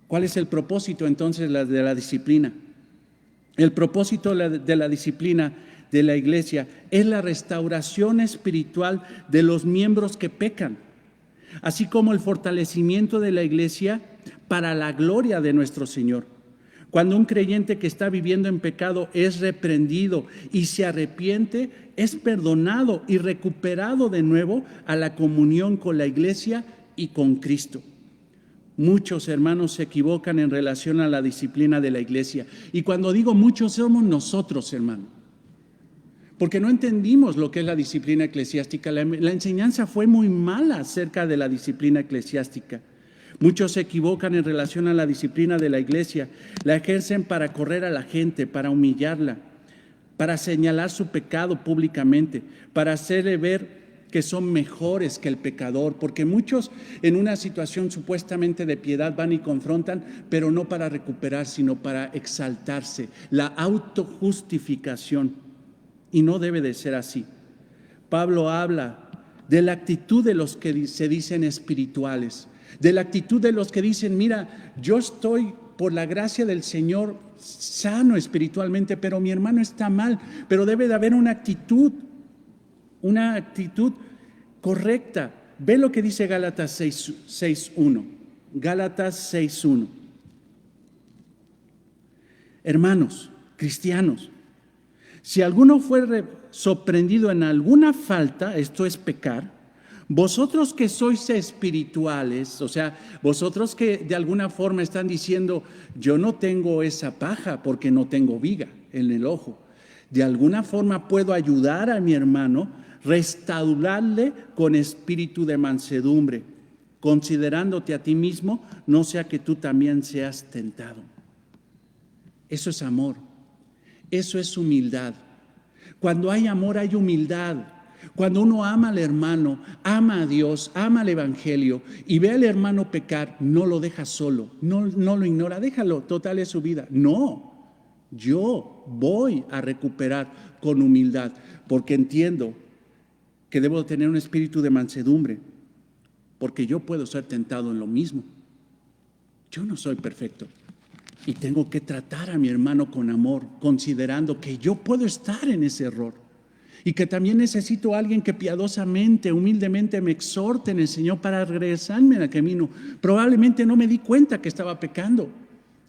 ¿Cuál es el propósito entonces de la disciplina? El propósito de la disciplina de la iglesia es la restauración espiritual de los miembros que pecan, así como el fortalecimiento de la iglesia para la gloria de nuestro Señor. Cuando un creyente que está viviendo en pecado es reprendido y se arrepiente, es perdonado y recuperado de nuevo a la comunión con la iglesia y con Cristo. Muchos hermanos se equivocan en relación a la disciplina de la iglesia. Y cuando digo muchos, somos nosotros, hermanos. Porque no entendimos lo que es la disciplina eclesiástica. La enseñanza fue muy mala acerca de la disciplina eclesiástica. Muchos se equivocan en relación a la disciplina de la iglesia. La ejercen para correr a la gente, para humillarla, para señalar su pecado públicamente, para hacerle ver que son mejores que el pecador, porque muchos en una situación supuestamente de piedad van y confrontan, pero no para recuperar, sino para exaltarse, la autojustificación. Y no debe de ser así. Pablo habla de la actitud de los que se dicen espirituales, de la actitud de los que dicen, mira, yo estoy por la gracia del Señor sano espiritualmente, pero mi hermano está mal, pero debe de haber una actitud correcta. Ve lo que dice Gálatas 6:1. Gálatas 6:1. Hermanos, cristianos, Si alguno fuere sorprendido en alguna falta, esto es pecar, vosotros que sois espirituales, o sea, vosotros que de alguna forma están diciendo, yo no tengo esa paja porque no tengo viga en el ojo, de alguna forma puedo ayudar a mi hermano, restaurarle con espíritu de mansedumbre, considerándote a ti mismo, no sea que tú también seas tentado. Eso es amor, eso es humildad. Cuando hay amor hay humildad. Cuando uno ama al hermano, ama a Dios, ama al Evangelio y ve al hermano pecar, no lo deja solo, no lo ignora, déjalo, total es su vida. No, yo voy a recuperar con humildad porque entiendo que debo tener un espíritu de mansedumbre, porque yo puedo ser tentado en lo mismo. Yo no soy perfecto y tengo que tratar a mi hermano con amor, considerando que yo puedo estar en ese error y que también necesito a alguien que piadosamente, humildemente me exhorte en el Señor para regresarme al camino. Probablemente no me di cuenta que estaba pecando.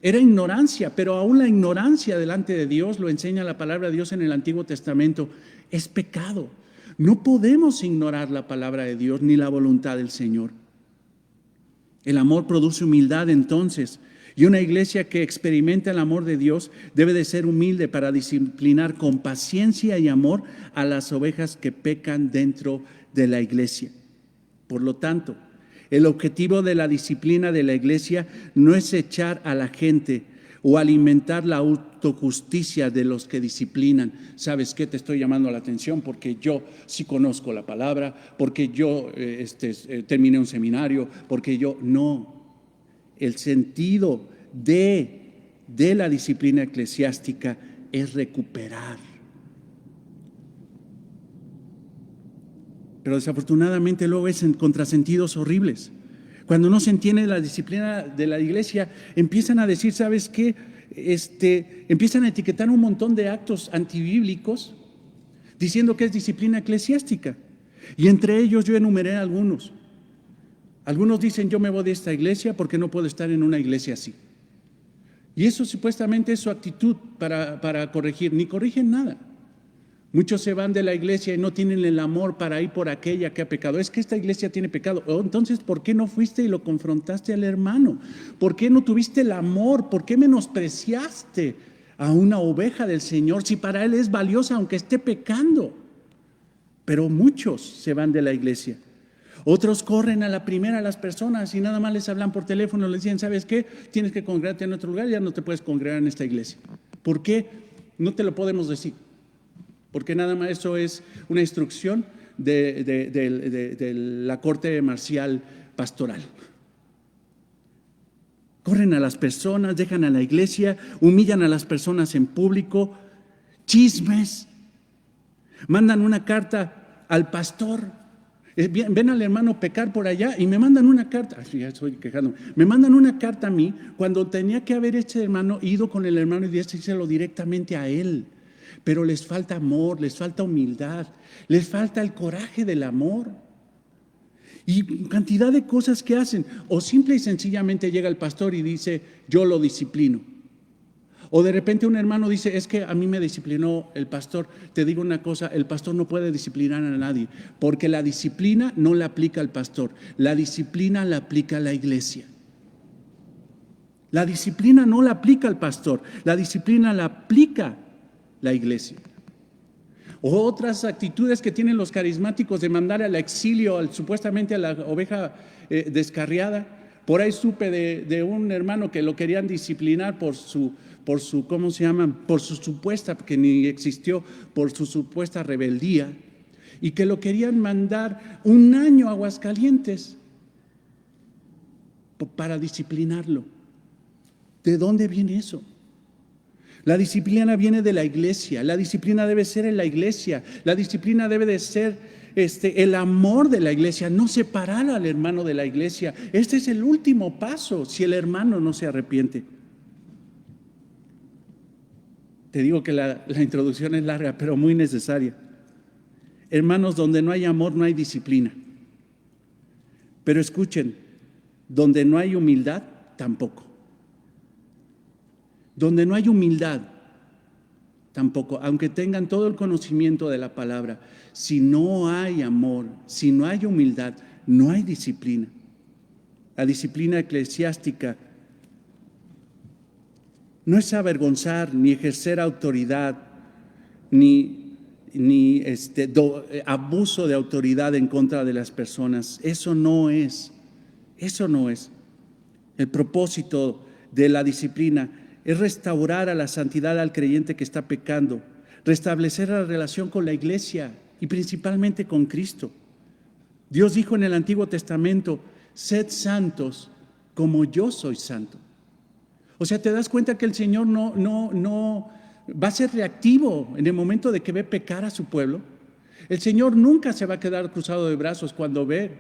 Era ignorancia, pero aún la ignorancia delante de Dios, lo enseña la palabra de Dios en el Antiguo Testamento, es pecado. No podemos ignorar la palabra de Dios ni la voluntad del Señor. El amor produce humildad entonces, y una iglesia que experimenta el amor de Dios debe de ser humilde para disciplinar con paciencia y amor a las ovejas que pecan dentro de la iglesia. Por lo tanto, el objetivo de la disciplina de la iglesia no es echar a la gente o alimentar la autojusticia de los que disciplinan. ¿Sabes qué? Te estoy llamando la atención porque yo sí conozco la palabra, porque yo terminé un seminario, porque yo no. El sentido de la disciplina eclesiástica es recuperar. Pero desafortunadamente luego es en contrasentidos horribles. Cuando no se entiende la disciplina de la iglesia, empiezan a decir, ¿sabes qué? Empiezan a etiquetar un montón de actos antibíblicos diciendo que es disciplina eclesiástica. Y entre ellos yo enumeré algunos. Algunos dicen, yo me voy de esta iglesia porque no puedo estar en una iglesia así. Y eso supuestamente es su actitud para corregir. Ni corrigen nada. Muchos se van de la iglesia y no tienen el amor para ir por aquella que ha pecado. Es que esta iglesia tiene pecado. Entonces, ¿por qué no fuiste y lo confrontaste al hermano? ¿Por qué no tuviste el amor? ¿Por qué menospreciaste a una oveja del Señor si para Él es valiosa aunque esté pecando? Pero muchos se van de la iglesia. Otros corren a la primera a las personas y nada más les hablan por teléfono, les dicen, ¿sabes qué? Tienes que congregarte en otro lugar, ya no te puedes congregar en esta iglesia. ¿Por qué? No te lo podemos decir. Porque nada más eso es una instrucción de la corte marcial pastoral. Corren a las personas, dejan a la iglesia, humillan a las personas en público, chismes, mandan una carta al pastor. Ven al hermano pecar por allá y me mandan una carta. Ya estoy quejando. Me mandan una carta a mí cuando tenía que haber este hermano ido con el hermano y decírselo directamente a él. Pero les falta amor, les falta humildad, les falta el coraje del amor. Y cantidad de cosas que hacen. O simple y sencillamente llega el pastor y dice, yo lo disciplino. O de repente un hermano dice, es que a mí me disciplinó el pastor. Te digo una cosa, el pastor no puede disciplinar a nadie, porque la disciplina no la aplica al pastor, la disciplina la aplica a la iglesia. La disciplina no la aplica al pastor, la disciplina la aplica la iglesia. O otras actitudes que tienen los carismáticos de mandar al exilio supuestamente a la oveja descarriada. Por ahí supe de un hermano que lo querían disciplinar por su ¿cómo se llama? Por su supuesta, que ni existió, por su supuesta rebeldía, y que lo querían mandar 1 año a Aguascalientes para disciplinarlo. ¿De dónde viene eso? La disciplina viene de la iglesia, la disciplina debe ser en la iglesia, la disciplina debe de ser el amor de la iglesia, no separar al hermano de la iglesia. Este es el último paso si el hermano no se arrepiente. Te digo que la introducción es larga, pero muy necesaria. Hermanos, donde no hay amor no hay disciplina. Pero escuchen, donde no hay humildad, tampoco. Donde no hay humildad, tampoco, aunque tengan todo el conocimiento de la palabra, si no hay amor, si no hay humildad, no hay disciplina. La disciplina eclesiástica no es avergonzar ni ejercer autoridad, ni abuso de autoridad en contra de las personas. Eso no es. El propósito de la disciplina es restaurar a la santidad al creyente que está pecando, restablecer la relación con la iglesia y principalmente con Cristo. Dios dijo en el Antiguo Testamento: sed santos como yo soy santo. O sea, te das cuenta que el Señor no va a ser reactivo en el momento de que ve pecar a su pueblo. El Señor nunca se va a quedar cruzado de brazos cuando ve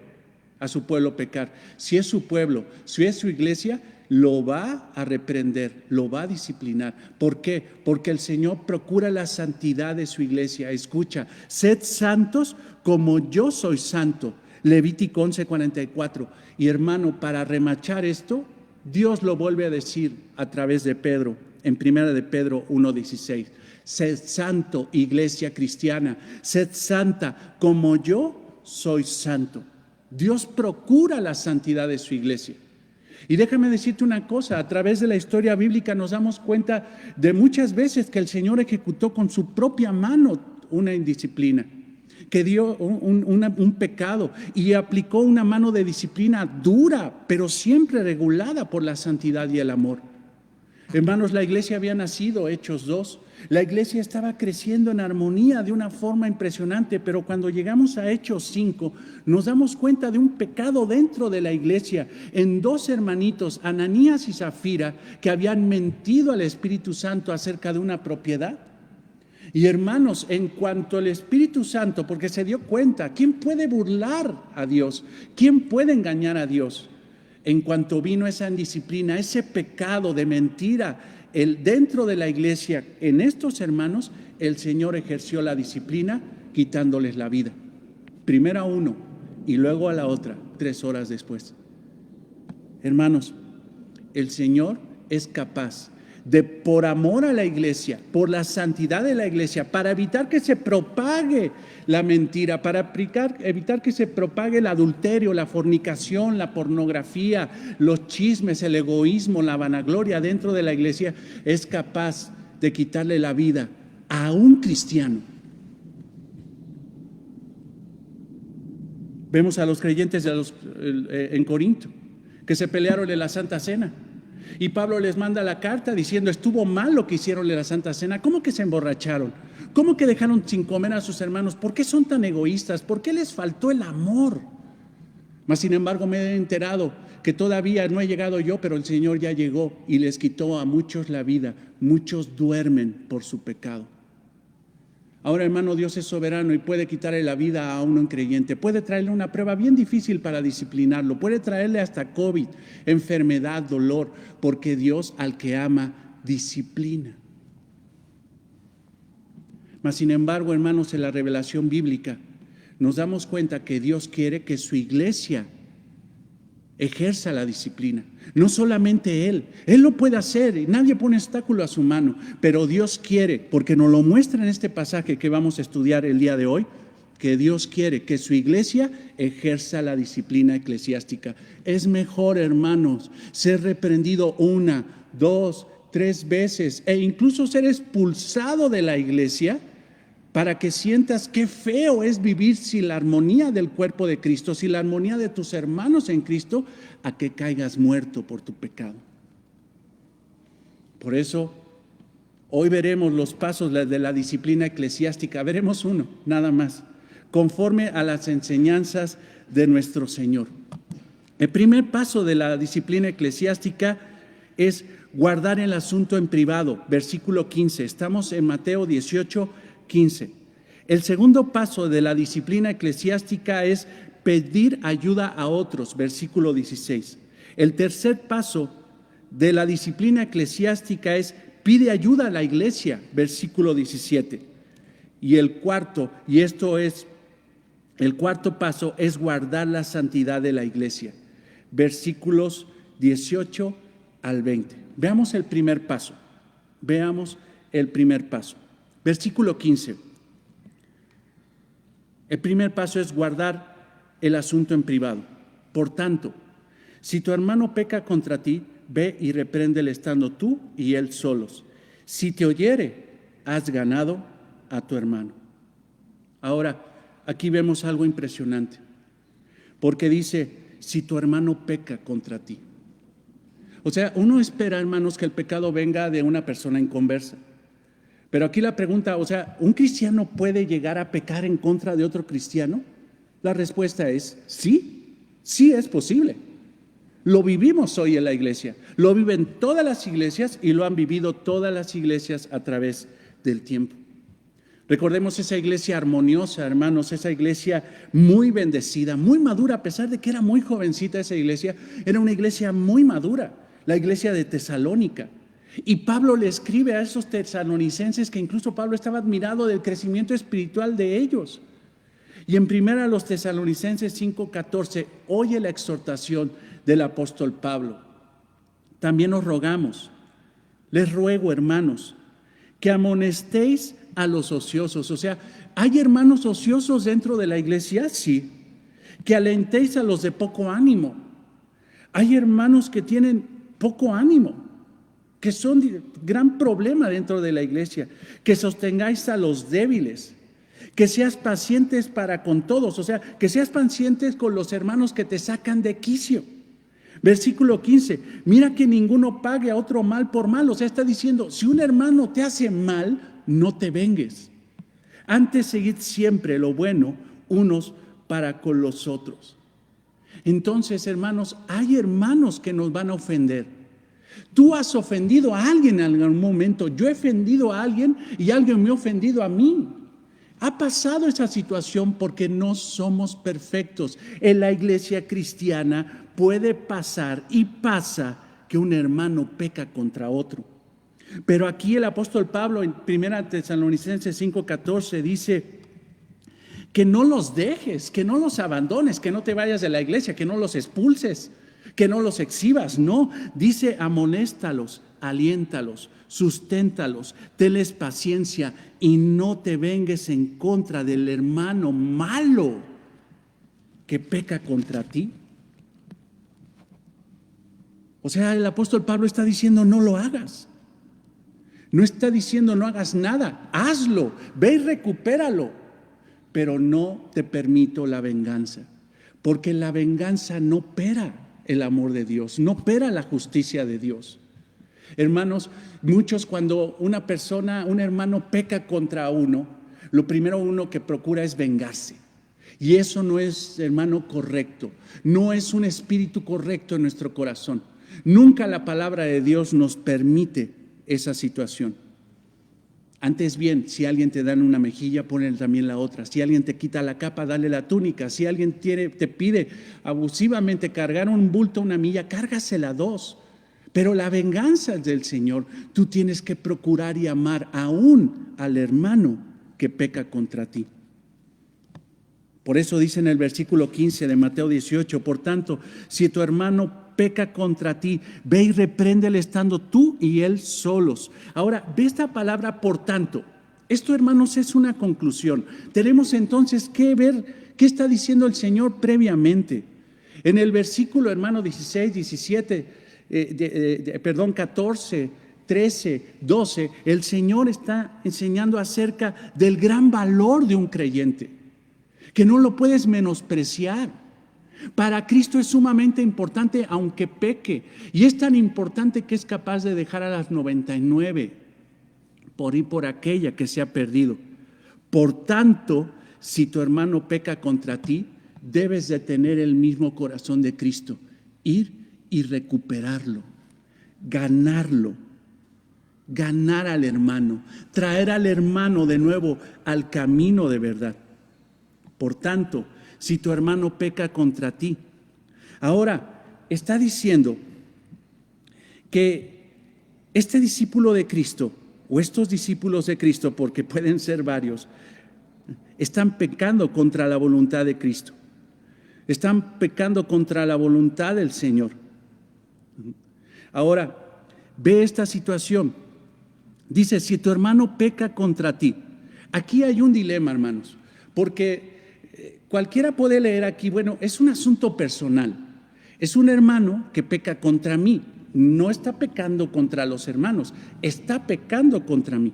a su pueblo pecar. Si es su pueblo, si es su iglesia, lo va a reprender, lo va a disciplinar. ¿Por qué? Porque el Señor procura la santidad de su iglesia. Escucha: sed santos como yo soy santo. Levítico 11:44. Y hermano, para remachar esto, Dios lo vuelve a decir a través de Pedro, en 1 de Pedro 1:16. Sed santo, iglesia cristiana, sed santa como yo soy santo. Dios procura la santidad de su iglesia. Y déjame decirte una cosa: a través de la historia bíblica nos damos cuenta de muchas veces que el Señor ejecutó con su propia mano una indisciplina, que dio un pecado y aplicó una mano de disciplina dura, pero siempre regulada por la santidad y el amor. Hermanos, la iglesia había nacido, Hechos 2. La iglesia estaba creciendo en armonía de una forma impresionante, pero cuando llegamos a Hechos 5, nos damos cuenta de un pecado dentro de la iglesia, en dos hermanitos, Ananías y Zafira, que habían mentido al Espíritu Santo acerca de una propiedad. Y hermanos, en cuanto al Espíritu Santo, porque se dio cuenta, ¿quién puede burlar a Dios? ¿Quién puede engañar a Dios? En cuanto vino esa indisciplina, ese pecado de mentira dentro de la iglesia, en estos hermanos, el Señor ejerció la disciplina quitándoles la vida. Primero a uno y luego a la otra, 3 horas después. Hermanos, el Señor es capaz de, por amor a la iglesia, por la santidad de la iglesia, para evitar que se propague la mentira, para evitar que se propague el adulterio, la fornicación, la pornografía, los chismes, el egoísmo, la vanagloria dentro de la iglesia, es capaz de quitarle la vida a un cristiano. Vemos a los creyentes en Corinto que se pelearon en la Santa Cena. Y Pablo les manda la carta diciendo: estuvo mal lo que hicieron en la Santa Cena. ¿Cómo que se emborracharon? ¿Cómo que dejaron sin comer a sus hermanos? ¿Por qué son tan egoístas? ¿Por qué les faltó el amor? Mas sin embargo me he enterado que todavía no he llegado yo, pero el Señor ya llegó y les quitó a muchos la vida. Muchos duermen por su pecado. Ahora, hermano, Dios es soberano y puede quitarle la vida a un creyente. Puede traerle una prueba bien difícil para disciplinarlo. Puede traerle hasta COVID, enfermedad, dolor, porque Dios al que ama disciplina. Mas sin embargo, hermanos, en la revelación bíblica nos damos cuenta que Dios quiere que su iglesia ejerza la disciplina. No solamente Él lo puede hacer y nadie pone obstáculo a su mano, pero Dios quiere, porque nos lo muestra en este pasaje que vamos a estudiar el día de hoy, que Dios quiere que su iglesia ejerza la disciplina eclesiástica. Es mejor, hermanos, ser reprendido 1, 2, 3 veces e incluso ser expulsado de la iglesia, para que sientas qué feo es vivir sin la armonía del cuerpo de Cristo, sin la armonía de tus hermanos en Cristo, a que caigas muerto por tu pecado. Por eso, hoy veremos los pasos de la disciplina eclesiástica. Veremos uno, nada más, conforme a las enseñanzas de nuestro Señor. El primer paso de la disciplina eclesiástica es guardar el asunto en privado. Versículo 15. Estamos en Mateo 18:15. El segundo paso de la disciplina eclesiástica es pedir ayuda a otros, versículo 16. El tercer paso de la disciplina eclesiástica es pide ayuda a la iglesia, versículo 17. Y el cuarto paso es guardar la santidad de la iglesia, versículos 18 al 20. Veamos el primer paso. Versículo 15. El primer paso es guardar el asunto en privado. Por tanto, si tu hermano peca contra ti, ve y repréndele estando tú y él solos. Si te oyere, has ganado a tu hermano. Ahora, aquí vemos algo impresionante, porque dice, si tu hermano peca contra ti. O sea, uno espera, hermanos, que el pecado venga de una persona inconversa. Pero aquí la pregunta, o sea, ¿un cristiano puede llegar a pecar en contra de otro cristiano? La respuesta es sí, sí es posible. Lo vivimos hoy en la iglesia, lo viven todas las iglesias y lo han vivido todas las iglesias a través del tiempo. Recordemos esa iglesia armoniosa, hermanos, esa iglesia muy bendecida, muy madura, a pesar de que era muy jovencita esa iglesia, era una iglesia muy madura, la iglesia de Tesalónica. Y Pablo le escribe a esos tesalonicenses que incluso Pablo estaba admirado del crecimiento espiritual de ellos. Y en primera los Tesalonicenses 5:14 oye la exhortación del apóstol Pablo. También os rogamos, les ruego, hermanos, que amonestéis a los ociosos. O sea, ¿hay hermanos ociosos dentro de la iglesia? Sí. Que alentéis a los de poco ánimo. Hay hermanos que tienen poco ánimo, que son gran problema dentro de la iglesia. Que sostengáis a los débiles. Que seas pacientes para con todos. O sea, que seas pacientes con los hermanos que te sacan de quicio. Versículo 15, mira que ninguno pague a otro mal por mal. O sea, está diciendo, si un hermano te hace mal, no te vengues. Antes seguid siempre lo bueno unos para con los otros. Entonces, hermanos, hay hermanos que nos van a ofender. Tú has ofendido a alguien en algún momento. Yo he ofendido a alguien y alguien me ha ofendido a mí. Ha pasado esa situación porque no somos perfectos. En la iglesia cristiana puede pasar y pasa que un hermano peca contra otro. Pero aquí el apóstol Pablo en 1 Tesalonicenses 5:14 dice que no los dejes, que no los abandones, que no te vayas de la iglesia, que no los expulses, que no los exhibas. No, dice amonéstalos, aliéntalos, susténtalos, tenles paciencia y no te vengues en contra del hermano malo que peca contra ti. O sea, el apóstol Pablo está diciendo no lo hagas. No está diciendo no hagas nada, hazlo, ve y recupéralo. Pero no te permito la venganza, porque la venganza no opera el amor de Dios, no opera la justicia de Dios. Hermanos, muchos cuando una persona, un hermano peca contra uno, lo primero uno que procura es vengarse. Y eso no es, hermano, correcto. No es un espíritu correcto en nuestro corazón. Nunca la palabra de Dios nos permite esa situación. Antes bien, si alguien te da en una mejilla, ponle también la otra. Si alguien te quita la capa, dale la túnica. Si alguien te pide abusivamente cargar un bulto, una milla, cárgasela dos. Pero la venganza es del Señor. Tú tienes que procurar y amar aún al hermano que peca contra ti. Por eso dice en el versículo 15 de Mateo 18, por tanto, si tu hermano peca contra ti, ve y repréndele estando tú y él solos. Ahora, ve esta palabra por tanto. Esto, hermanos, es una conclusión. Tenemos entonces que ver qué está diciendo el Señor previamente. En el versículo, hermano, 16, 17, 14, 13, 12, el Señor está enseñando acerca del gran valor de un creyente, que no lo puedes menospreciar. Para Cristo es sumamente importante aunque peque, y es tan importante que es capaz de dejar a las 99 por ir por aquella que se ha perdido. Por tanto, si tu hermano peca contra ti, debes de tener el mismo corazón de Cristo, ir y recuperarlo, ganarlo, ganar al hermano, traer al hermano de nuevo al camino de verdad. Por tanto, si tu hermano peca contra ti. Ahora, está diciendo que este discípulo de Cristo, o estos discípulos de Cristo, porque pueden ser varios, están pecando contra la voluntad de Cristo. Están pecando contra la voluntad del Señor. Ahora, ve esta situación. Dice, si tu hermano peca contra ti. Aquí hay un dilema, hermanos, porque cualquiera puede leer aquí, bueno, es un asunto personal. Es un hermano que peca contra mí. No está pecando contra los hermanos, está pecando contra mí.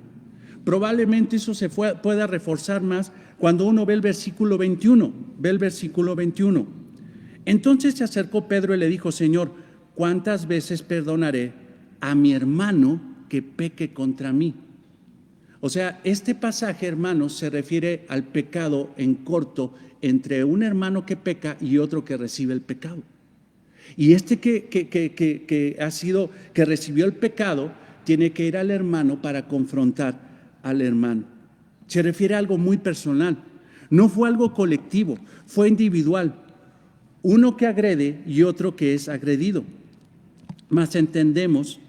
Probablemente eso se pueda reforzar más cuando uno ve el versículo 21. Ve el versículo 21. Entonces se acercó Pedro y le dijo, Señor, ¿cuántas veces perdonaré a mi hermano que peque contra mí? O sea, este pasaje, hermanos, se refiere al pecado en corto entre un hermano que peca y otro que recibe el pecado. Y este que recibió el pecado, tiene que ir al hermano para confrontar al hermano. Se refiere a algo muy personal. No fue algo colectivo, fue individual. Uno que agrede y otro que es agredido. Mas entendemos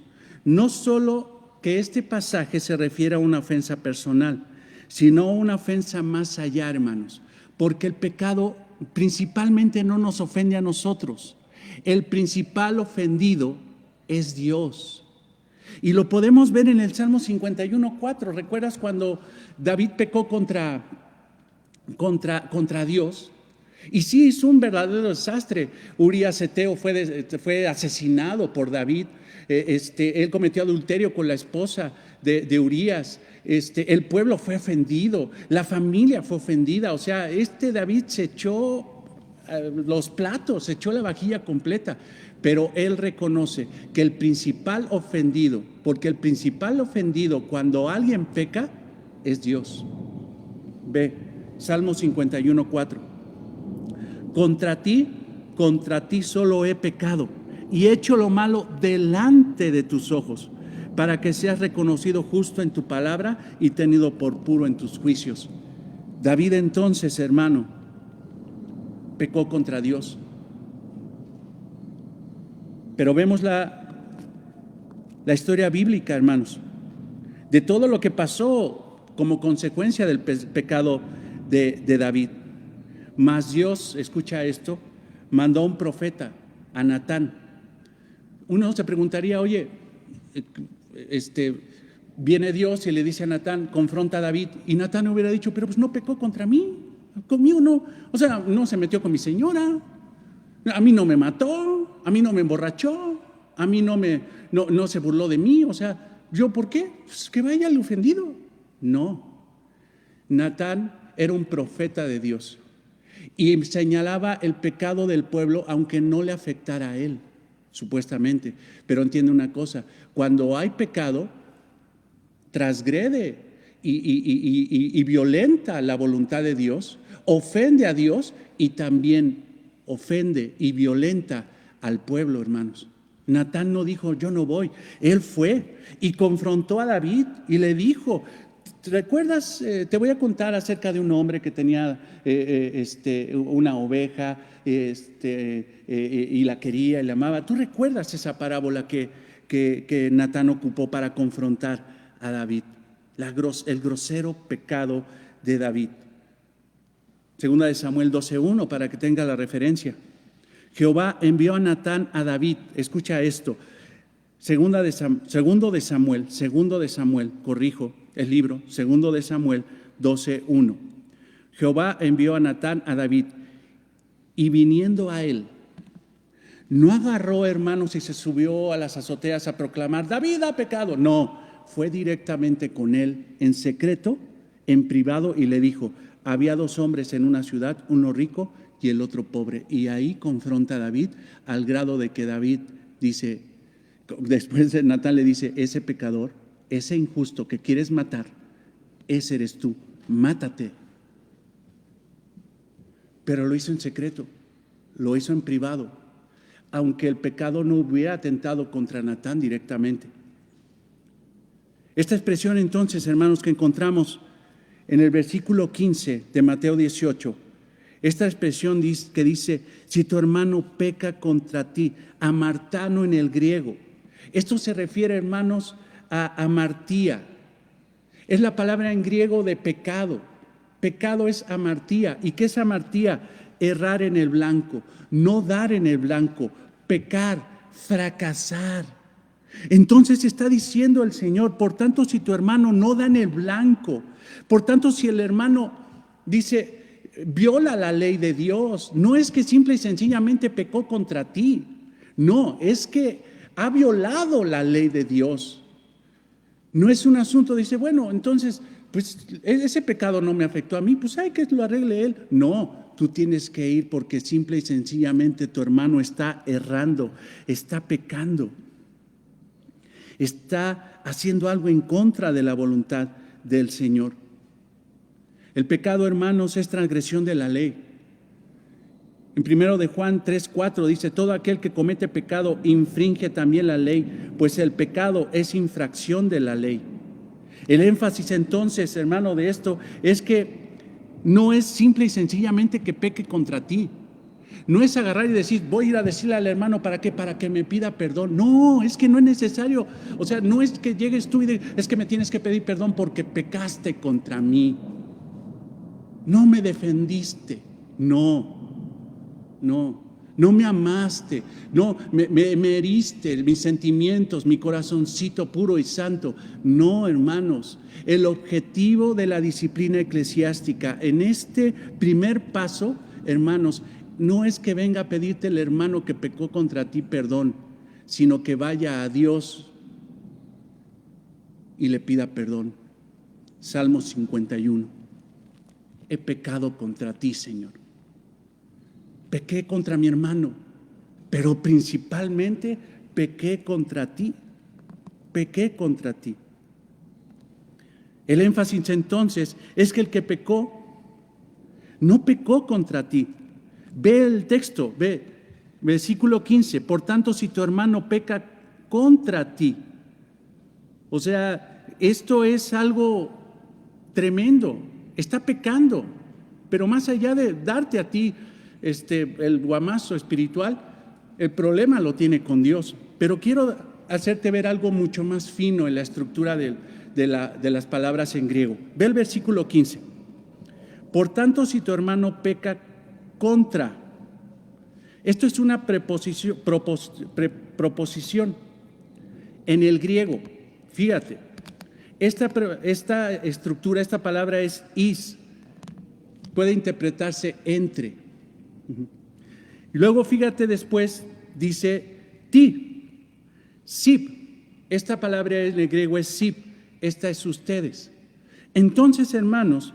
no solo que este pasaje se refiere a una ofensa personal, sino una ofensa más allá, hermanos, porque el pecado principalmente no nos ofende a nosotros. El principal ofendido es Dios. Y lo podemos ver en el Salmo 51:4. ¿Recuerdas cuando David pecó contra Dios? Y sí, hizo un verdadero desastre. Urías Eteo fue asesinado por David. Él cometió adulterio con la esposa de Urías. El pueblo fue ofendido, la familia fue ofendida. O sea, David se echó los platos, se echó la vajilla completa. Pero él reconoce que el principal ofendido, porque el principal ofendido cuando alguien peca es Dios. Ve, Salmo 51:4. Contra ti solo he pecado y he hecho lo malo delante de tus ojos, para que seas reconocido justo en tu palabra y tenido por puro en tus juicios. David entonces, hermano, pecó contra Dios. Pero vemos la historia bíblica, hermanos, de todo lo que pasó como consecuencia del pecado de David. Mas Dios, escucha esto, mandó a un profeta, a Natán. Uno se preguntaría, oye, viene Dios y le dice a Natán, confronta a David, y Natán hubiera dicho, pero pues no pecó contra mí, conmigo no, o sea, no se metió con mi señora, a mí no me mató, a mí no me emborrachó, a mí no se burló de mí, o sea, ¿yo por qué? Pues que vaya el ofendido. No, Natán era un profeta de Dios y señalaba el pecado del pueblo aunque no le afectara a él, supuestamente. Pero entiende una cosa, cuando hay pecado, transgrede y violenta la voluntad de Dios, ofende a Dios y también ofende y violenta al pueblo, hermanos. Natán no dijo, yo no voy. Él fue y confrontó a David y le dijo, ¿recuerdas? Te voy a contar acerca de un hombre que tenía una oveja y la quería y la amaba. ¿Tú recuerdas esa parábola que Natán ocupó para confrontar a David? El grosero pecado de David. Segunda de Samuel 12:1, para que tenga la referencia. Jehová envió a Natán a David. Escucha esto. Segundo de Samuel, corrijo el libro, Segundo de Samuel 12:1. Jehová envió a Natán a David, y viniendo a él, no agarró, hermanos, y se subió a las azoteas a proclamar, David ha pecado. No, fue directamente con él en secreto, en privado, y le dijo, había dos hombres en una ciudad, uno rico y el otro pobre. Y ahí confronta a David al grado de que David dice, después de Natán le dice, ese pecador, ese injusto que quieres matar, ese eres tú, mátate. Pero lo hizo en secreto, lo hizo en privado, aunque el pecado no hubiera atentado contra Natán directamente. Esta expresión entonces, hermanos, que encontramos en el versículo 15 de Mateo 18, esta expresión que dice, si tu hermano peca contra ti, amartano en el griego. Esto se refiere, hermanos, a amartía. Es la palabra en griego de pecado. Pecado es amartía. ¿Y qué es amartía? Errar en el blanco, no dar en el blanco, pecar, fracasar. Entonces está diciendo el Señor, por tanto, si tu hermano no da en el blanco, por tanto, si el hermano dice, viola la ley de Dios, no es que simple y sencillamente pecó contra ti, no, es que ha violado la ley de Dios. No es un asunto, dice, bueno, entonces, pues ese pecado no me afectó a mí, pues hay que lo arregle él. No, tú tienes que ir porque simple y sencillamente tu hermano está errando, está pecando, está haciendo algo en contra de la voluntad del Señor. El pecado, hermanos, es transgresión de la ley. En 1 de Juan 3:4 dice, todo aquel que comete pecado infringe también la ley, pues el pecado es infracción de la ley. El énfasis entonces, hermano, de esto es que no es simple y sencillamente que peque contra ti. No es agarrar y decir, voy a ir a decirle al hermano, ¿para qué? Para que me pida perdón. No, es que no es necesario. O sea, no es que llegues tú y digas, es que me tienes que pedir perdón porque pecaste contra mí. No me defendiste. No me amaste, no me heriste mis sentimientos, mi corazoncito puro y santo. No, hermanos, el objetivo de la disciplina eclesiástica en este primer paso, hermanos, no es que venga a pedirte el hermano que pecó contra ti perdón, sino que vaya a Dios y le pida perdón. Salmo 51. He pecado contra ti, Señor. Pequé contra mi hermano, pero principalmente pequé contra ti. Pequé contra ti. El énfasis entonces es que el que pecó, no pecó contra ti. Ve el texto, ve, versículo 15. Por tanto, si tu hermano peca contra ti, o sea, esto es algo tremendo. Está pecando, pero más allá de darte a ti el guamazo espiritual, el problema lo tiene con Dios. Pero quiero hacerte ver algo mucho más fino en la estructura de las palabras en griego. Ve el versículo 15. Por tanto, si tu hermano peca contra, esto es una proposición en el griego. Fíjate, esta estructura, esta palabra es is, puede interpretarse entre. Y luego fíjate después, dice ti, sip. Esta palabra en el griego es sip, esta es ustedes. Entonces, hermanos,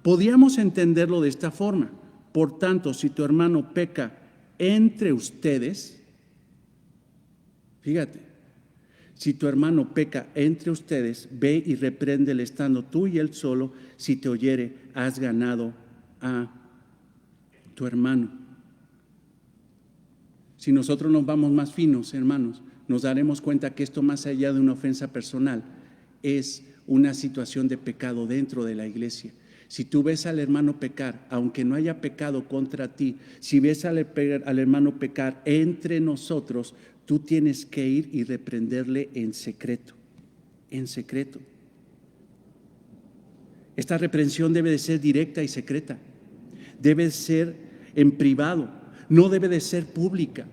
podíamos entenderlo de esta forma. Por tanto, si tu hermano peca entre ustedes, fíjate, si tu hermano peca entre ustedes, ve y repréndele estando tú y él solo. Si te oyere, has ganado a tu hermano. Si nosotros nos vamos más finos, hermanos, nos daremos cuenta que esto, más allá de una ofensa personal, es una situación de pecado dentro de la iglesia. Si tú ves al hermano pecar, aunque no haya pecado contra ti, si ves al hermano pecar entre nosotros, tú tienes que ir y reprenderle en secreto. En secreto. Esta reprensión debe de ser directa y secreta. Debe ser en privado, no debe de ser pública.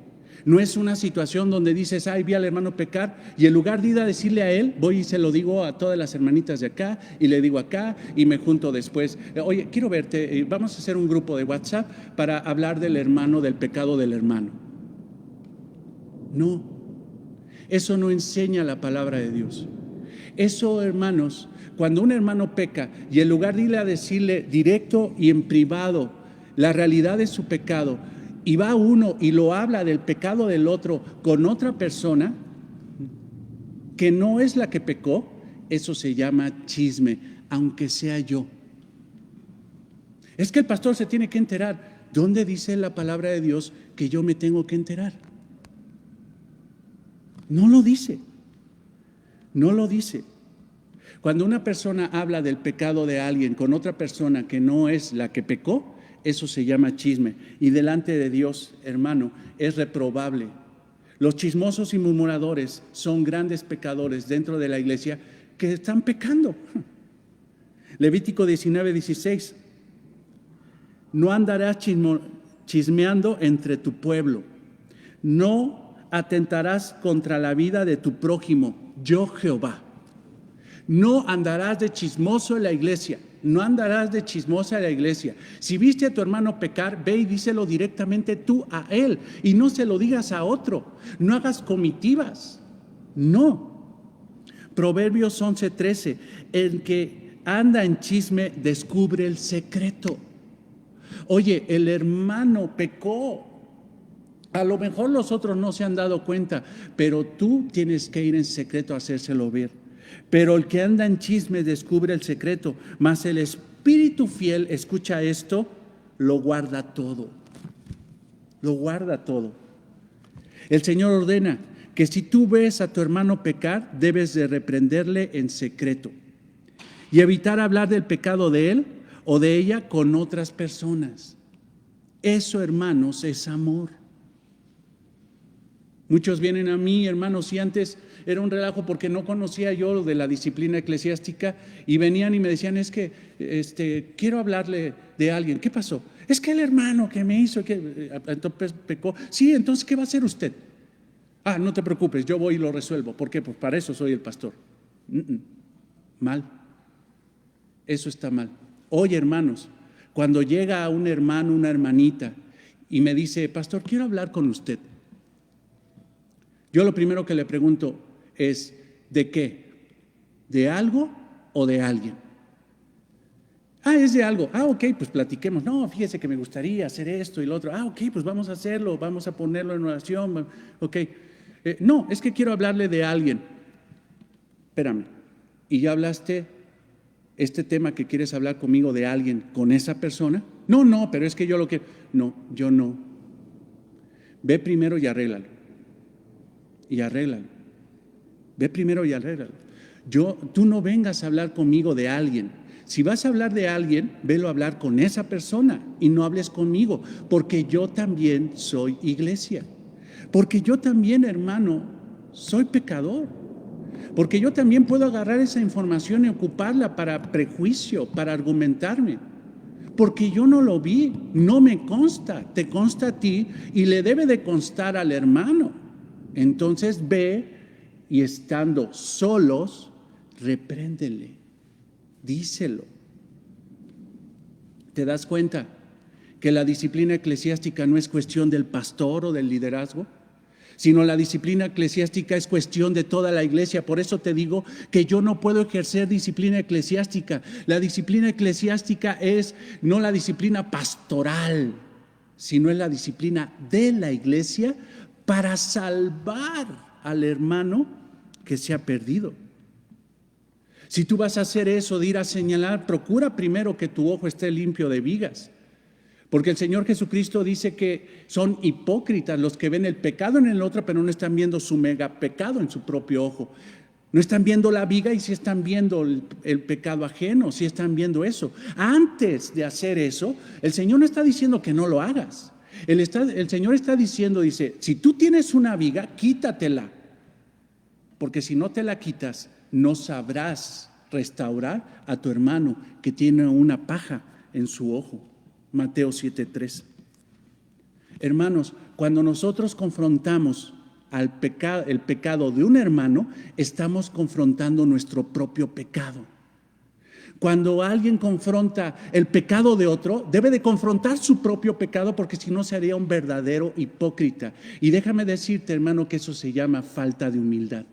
No es una situación donde dices, ay, vi al hermano pecar, y en lugar de ir a decirle a él, voy y se lo digo a todas las hermanitas de acá, y le digo acá, y me junto después. Oye, quiero verte, vamos a hacer un grupo de WhatsApp para hablar del hermano, del pecado del hermano. No, eso no enseña la palabra de Dios. Eso, hermanos, cuando un hermano peca, y en lugar de ir a decirle directo y en privado la realidad de su pecado, y va uno y lo habla del pecado del otro con otra persona que no es la que pecó, eso se llama chisme, aunque sea yo. Es que el pastor se tiene que enterar. ¿Dónde dice la palabra de Dios que yo me tengo que enterar? No lo dice. No lo dice. Cuando una persona habla del pecado de alguien con otra persona que no es la que pecó, eso se llama chisme. Y delante de Dios, hermano, es reprobable. Los chismosos y murmuradores son grandes pecadores dentro de la iglesia que están pecando. Levítico 19:16. No andarás chismeando entre tu pueblo. No atentarás contra la vida de tu prójimo, yo Jehová. No andarás de chismoso en la iglesia, no andarás de chismosa en la iglesia. Si viste a tu hermano pecar, ve y díselo directamente tú a él y no se lo digas a otro. No hagas comitivas, no. Proverbios 11:13, el que anda en chisme descubre el secreto. Oye, el hermano pecó. A lo mejor los otros no se han dado cuenta, pero tú tienes que ir en secreto a hacérselo ver. Pero el que anda en chisme descubre el secreto, mas el espíritu fiel, escucha esto, lo guarda todo. Lo guarda todo. El Señor ordena que si tú ves a tu hermano pecar, debes de reprenderle en secreto y evitar hablar del pecado de él o de ella con otras personas. Eso, hermanos, es amor. Muchos vienen a mí, hermanos, y antes era un relajo porque no conocía yo lo de la disciplina eclesiástica y venían y me decían, es que quiero hablarle de alguien. ¿Qué pasó? Es que el hermano que me hizo, que entonces pecó. Sí, entonces, ¿qué va a hacer usted? No te preocupes, yo voy y lo resuelvo. ¿Por qué? Pues para eso soy el pastor. Mal. Eso está mal. Oye, hermanos, cuando llega un hermano, una hermanita y me dice, pastor, quiero hablar con usted. Yo lo primero que le pregunto es, ¿de qué? ¿De algo o de alguien? Es de algo. Ok, pues platiquemos. No, fíjese que me gustaría hacer esto y lo otro. Ok, pues vamos a hacerlo, vamos a ponerlo en oración. Ok. No, es que quiero hablarle de alguien. Espérame. ¿Y ya hablaste este tema que quieres hablar conmigo de alguien con esa persona? No, pero es que yo lo quiero. No, yo no. Ve primero y arréglalo. Y arréglalo. Ve primero y arréglalo. Tú no vengas a hablar conmigo de alguien. Si vas a hablar de alguien, velo a hablar con esa persona y no hables conmigo, porque yo también soy iglesia. Porque yo también, hermano, soy pecador. Porque yo también puedo agarrar esa información y ocuparla para prejuicio, para argumentarme. Porque yo no lo vi, no me consta, te consta a ti y le debe de constar al hermano. Entonces ve y estando solos, repréndele, díselo. ¿Te das cuenta que la disciplina eclesiástica no es cuestión del pastor o del liderazgo? Sino la disciplina eclesiástica es cuestión de toda la iglesia. Por eso te digo que yo no puedo ejercer disciplina eclesiástica. La disciplina eclesiástica es no la disciplina pastoral, sino es la disciplina de la iglesia para salvar al hermano que se ha perdido. Si tú vas a hacer eso de ir a señalar, procura primero que tu ojo esté limpio de vigas. Porque el Señor Jesucristo dice que son hipócritas los que ven el pecado en el otro, pero no están viendo su mega pecado en su propio ojo. No están viendo la viga y sí están viendo el pecado ajeno, sí están viendo eso. Antes de hacer eso, el Señor no está diciendo que no lo hagas. El Señor está diciendo, dice, si tú tienes una viga, quítatela. Porque si no te la quitas, no sabrás restaurar a tu hermano que tiene una paja en su ojo. Mateo 7:3. Hermanos, cuando nosotros confrontamos el pecado de un hermano, estamos confrontando nuestro propio pecado. Cuando alguien confronta el pecado de otro, debe de confrontar su propio pecado, porque si no sería un verdadero hipócrita. Y déjame decirte, hermano, que eso se llama falta de humildad.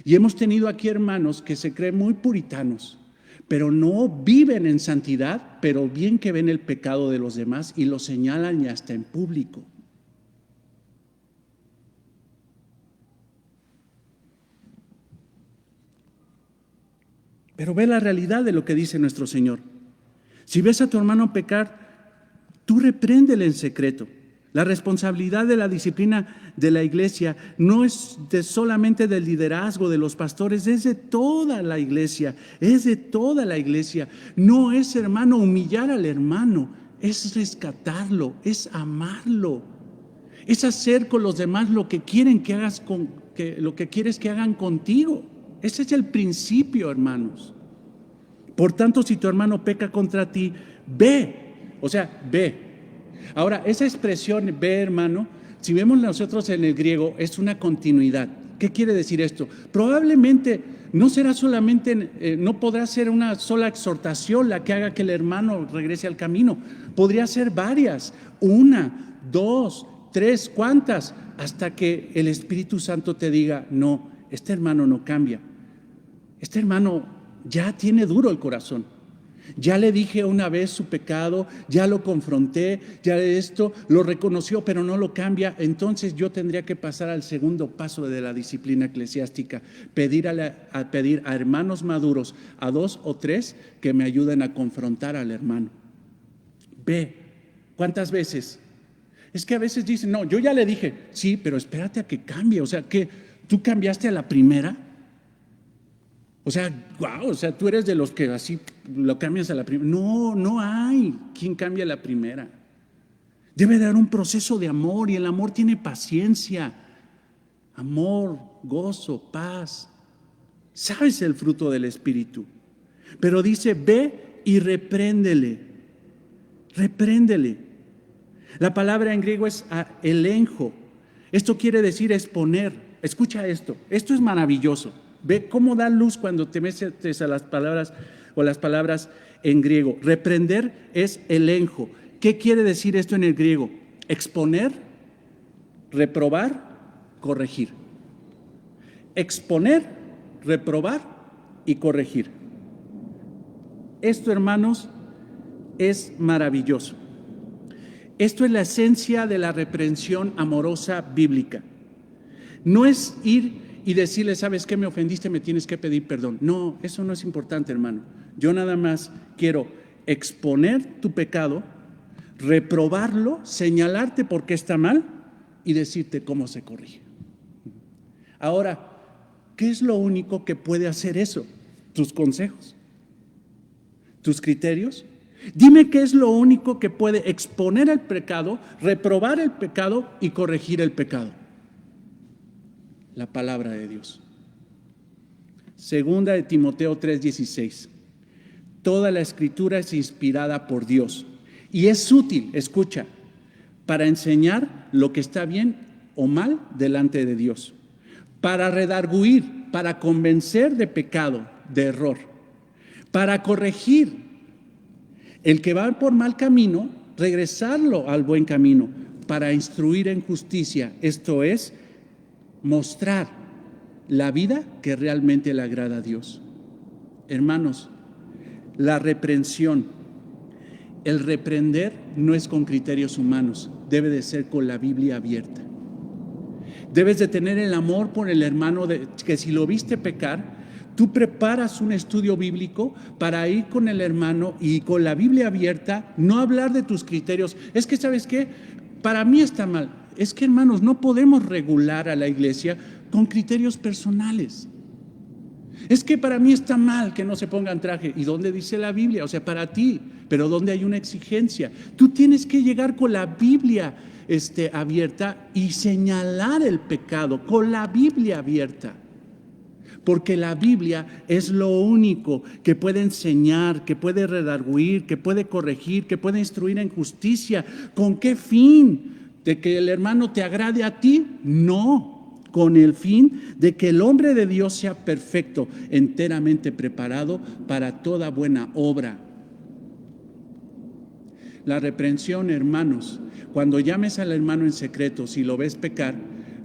Y hemos tenido aquí hermanos que se creen muy puritanos, pero no viven en santidad, pero bien que ven el pecado de los demás y lo señalan y hasta en público. Pero ve la realidad de lo que dice nuestro Señor. Si ves a tu hermano pecar, tú repréndele en secreto. La responsabilidad de la disciplina de la iglesia no es solamente del liderazgo de los pastores, es de toda la iglesia, es de toda la iglesia. No es, hermano, humillar al hermano, es rescatarlo, es amarlo, es hacer con los demás lo que quieren que hagas lo que quieres que hagan contigo. Ese es el principio, hermanos. Por tanto, si tu hermano peca contra ti, ve. Ahora, esa expresión, ve, hermano, Si vemos nosotros en el griego, es una continuidad. ¿Qué quiere decir esto? Probablemente no será solamente, no podrá ser una sola exhortación la que haga que el hermano regrese al camino. Podría ser varias, 1, 2, 3, ¿cuántas? Hasta que el Espíritu Santo te diga, no, este hermano no cambia. Este hermano ya tiene duro el corazón. Ya le dije una vez su pecado, ya lo confronté, ya esto, lo reconoció, pero no lo cambia. Entonces yo tendría que pasar al segundo paso de la disciplina eclesiástica, pedir a hermanos maduros, a 2 o 3 que me ayuden a confrontar al hermano. Ve, ¿cuántas veces? Es que a veces dicen, no, yo ya le dije, sí, pero espérate a que cambie. O sea, que tú cambiaste a la primera. O sea, wow, o sea, tú eres de los que así lo cambias a la primera. No, no hay quien cambie a la primera. Debe de haber un proceso de amor, y el amor tiene paciencia, amor, gozo, paz. Sabes el fruto del Espíritu. Pero dice, ve y repréndele. Repréndele. La palabra en griego es elenjo. Esto quiere decir exponer. Escucha esto. Esto es maravilloso. Ve cómo da luz cuando te metes a las palabras o las palabras en griego. Reprender es elenjo. ¿Qué quiere decir esto en el griego? Exponer, reprobar, corregir. Exponer, reprobar y corregir. Esto, hermanos, es maravilloso. Esto es la esencia de la reprensión amorosa bíblica. No es ir y decirle, ¿sabes qué? Me ofendiste, me tienes que pedir perdón. No, eso no es importante, hermano. Yo nada más quiero exponer tu pecado, reprobarlo, señalarte por qué está mal y decirte cómo se corrige. Ahora, ¿qué es lo único que puede hacer eso? Tus consejos, tus criterios. Dime qué es lo único que puede exponer el pecado, reprobar el pecado y corregir el pecado. La palabra de Dios. Segunda de Timoteo 3:16. Toda la escritura es inspirada por Dios y es útil, escucha, para enseñar lo que está bien o mal delante de Dios, para redarguir, para convencer de pecado, de error, para corregir el que va por mal camino, regresarlo al buen camino, para instruir en justicia, esto es, mostrar la vida que realmente le agrada a Dios. Hermanos, la reprensión, el reprender no es con criterios humanos, debe de ser con la Biblia abierta. Debes de tener el amor por el hermano, que si lo viste pecar, tú preparas un estudio bíblico para ir con el hermano y con la Biblia abierta, no hablar de tus criterios. Es que, ¿sabes qué? Para mí está mal. Es que, hermanos, no podemos regular a la iglesia con criterios personales. Es que para mí está mal que no se pongan traje. ¿Y dónde dice la Biblia? O sea, para ti, pero ¿dónde hay una exigencia? Tú tienes que llegar con la Biblia abierta y señalar el pecado con la Biblia abierta. Porque la Biblia es lo único que puede enseñar, que puede redarguir, que puede corregir, que puede instruir en justicia. ¿Con qué fin? ¿De que el hermano te agrade a ti? No, con el fin de que el hombre de Dios sea perfecto, enteramente preparado para toda buena obra. La reprensión, hermanos, cuando llames al hermano en secreto, si lo ves pecar,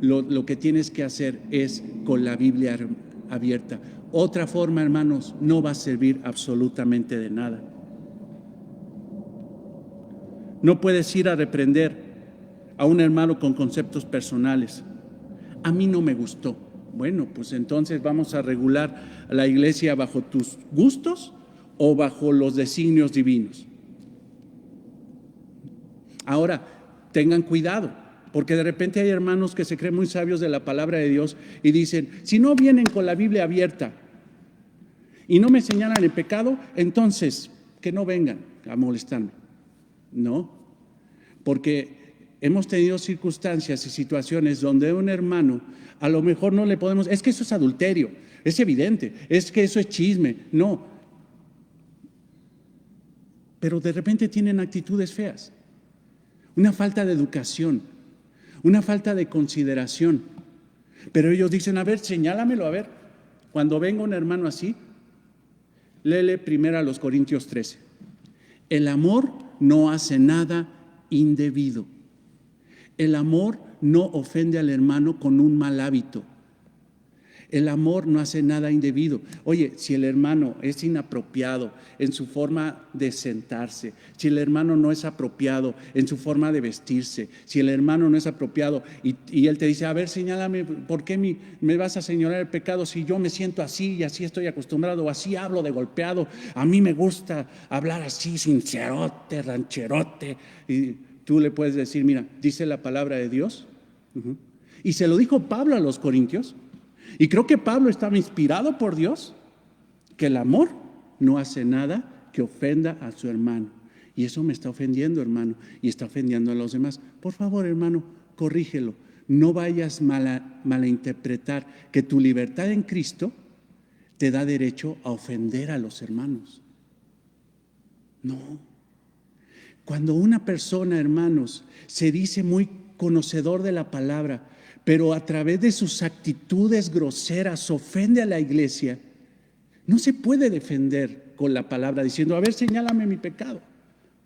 lo que tienes que hacer es con la Biblia abierta. Otra forma, hermanos, no va a servir absolutamente de nada. No puedes ir a reprender a un hermano con conceptos personales. A mí no me gustó. Bueno, pues entonces vamos a regular a la iglesia bajo tus gustos o bajo los designios divinos. Ahora, tengan cuidado, porque de repente hay hermanos que se creen muy sabios de la palabra de Dios y dicen, si no vienen con la Biblia abierta y no me señalan el pecado, entonces que no vengan a molestarme. No, porque hemos tenido circunstancias y situaciones donde un hermano a lo mejor no le podemos, es que eso es adulterio, es evidente, es que eso es chisme, no. Pero de repente tienen actitudes feas, una falta de educación, una falta de consideración. Pero ellos dicen, a ver, señálamelo, a ver. Cuando venga un hermano así, léele primero a los Corintios 13. El amor no hace nada indebido. El amor no ofende al hermano con un mal hábito. El amor no hace nada indebido. Oye, si el hermano es inapropiado en su forma de sentarse, si el hermano no es apropiado en su forma de vestirse, si el hermano no es apropiado y él te dice, a ver, señálame, ¿por qué me vas a señalar el pecado si yo me siento así y así estoy acostumbrado, o así hablo de golpeado? A mí me gusta hablar así, sincerote, rancherote. Y tú le puedes decir, mira, dice la palabra de Dios. Y se lo dijo Pablo a los Corintios. Y creo que Pablo estaba inspirado por Dios, que el amor no hace nada que ofenda a su hermano. Y eso me está ofendiendo, hermano, y está ofendiendo a los demás. Por favor, hermano, corrígelo. No vayas malinterpretar que tu libertad en Cristo te da derecho a ofender a los hermanos. No. Cuando una persona, hermanos, se dice muy conocedor de la palabra, pero a través de sus actitudes groseras ofende a la iglesia, no se puede defender con la palabra diciendo, a ver, señálame mi pecado.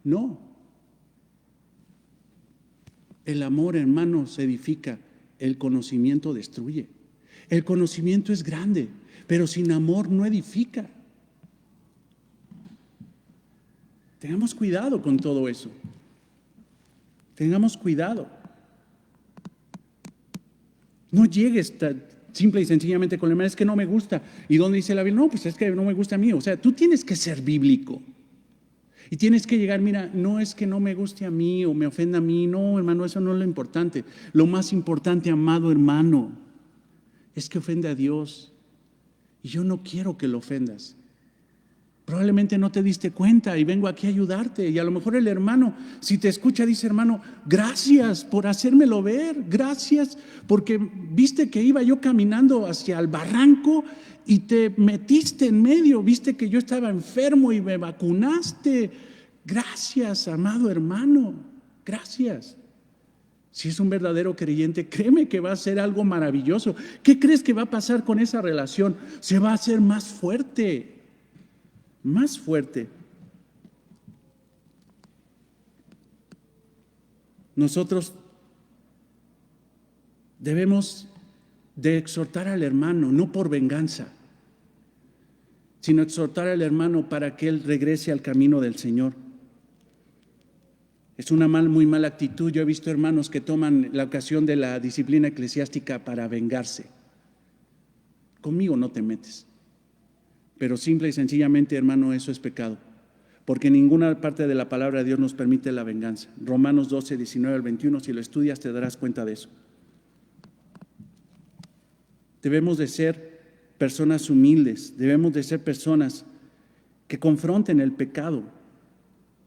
No. El amor, hermanos, edifica, el conocimiento destruye. El conocimiento es grande, pero sin amor no edifica. Tengamos cuidado con todo eso. Tengamos cuidado. No llegues simple y sencillamente con el hermano, es que no me gusta. ¿Y dónde dice la Biblia? No, pues es que no me gusta a mí. O sea, tú tienes que ser bíblico. Y tienes que llegar, mira, no es que no me guste a mí o me ofenda a mí. No, hermano, eso no es lo importante. Lo más importante, amado hermano, es que ofende a Dios. Y yo no quiero que lo ofendas. Probablemente no te diste cuenta y vengo aquí a ayudarte. Y a lo mejor el hermano, si te escucha, dice, hermano, gracias por hacérmelo ver. Gracias porque viste que iba yo caminando hacia el barranco y te metiste en medio. Viste que yo estaba enfermo y me vacunaste. Gracias, amado hermano. Gracias. Si es un verdadero creyente, créeme que va a ser algo maravilloso. ¿Qué crees que va a pasar con esa relación? Se va a hacer más fuerte. Más fuerte. Nosotros debemos de exhortar al hermano, no por venganza, sino exhortar al hermano para que él regrese al camino del Señor. Es una muy mala actitud. Yo he visto hermanos que toman la ocasión de la disciplina eclesiástica para vengarse. Conmigo no te metes. Pero simple y sencillamente, hermano, eso es pecado. Porque ninguna parte de la palabra de Dios nos permite la venganza. Romanos 12, 19 al 21, si lo estudias te darás cuenta de eso. Debemos de ser personas humildes, debemos de ser personas que confronten el pecado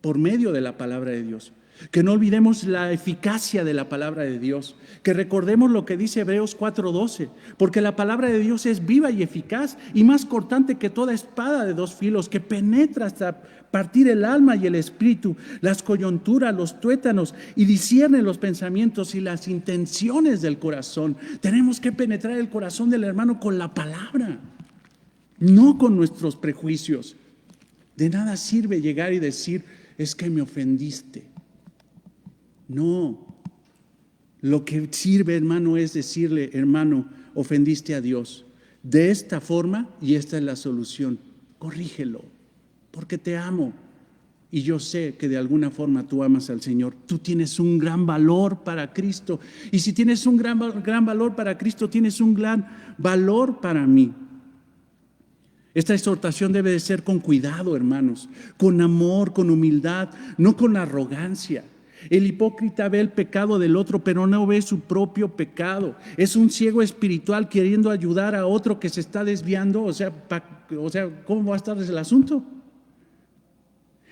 por medio de la palabra de Dios. Que no olvidemos la eficacia de la palabra de Dios, que recordemos lo que dice Hebreos 4:12, porque la palabra de Dios es viva y eficaz y más cortante que toda espada de dos filos, que penetra hasta partir el alma y el espíritu, las coyunturas, los tuétanos, y discierne los pensamientos y las intenciones del corazón. Tenemos que penetrar el corazón del hermano con la palabra, no con nuestros prejuicios. De nada sirve llegar y decir, es que me ofendiste. No, lo que sirve, hermano, es decirle, hermano, ofendiste a Dios de esta forma y esta es la solución. Corrígelo, porque te amo y yo sé que de alguna forma tú amas al Señor. Tú tienes un gran valor para Cristo y si tienes un gran valor para Cristo, tienes un gran valor para mí. Esta exhortación debe de ser con cuidado, hermanos, con amor, con humildad, no con arrogancia. El hipócrita ve el pecado del otro, pero no ve su propio pecado. Es un ciego espiritual queriendo ayudar a otro que se está desviando. O sea, ¿cómo va a estar el asunto?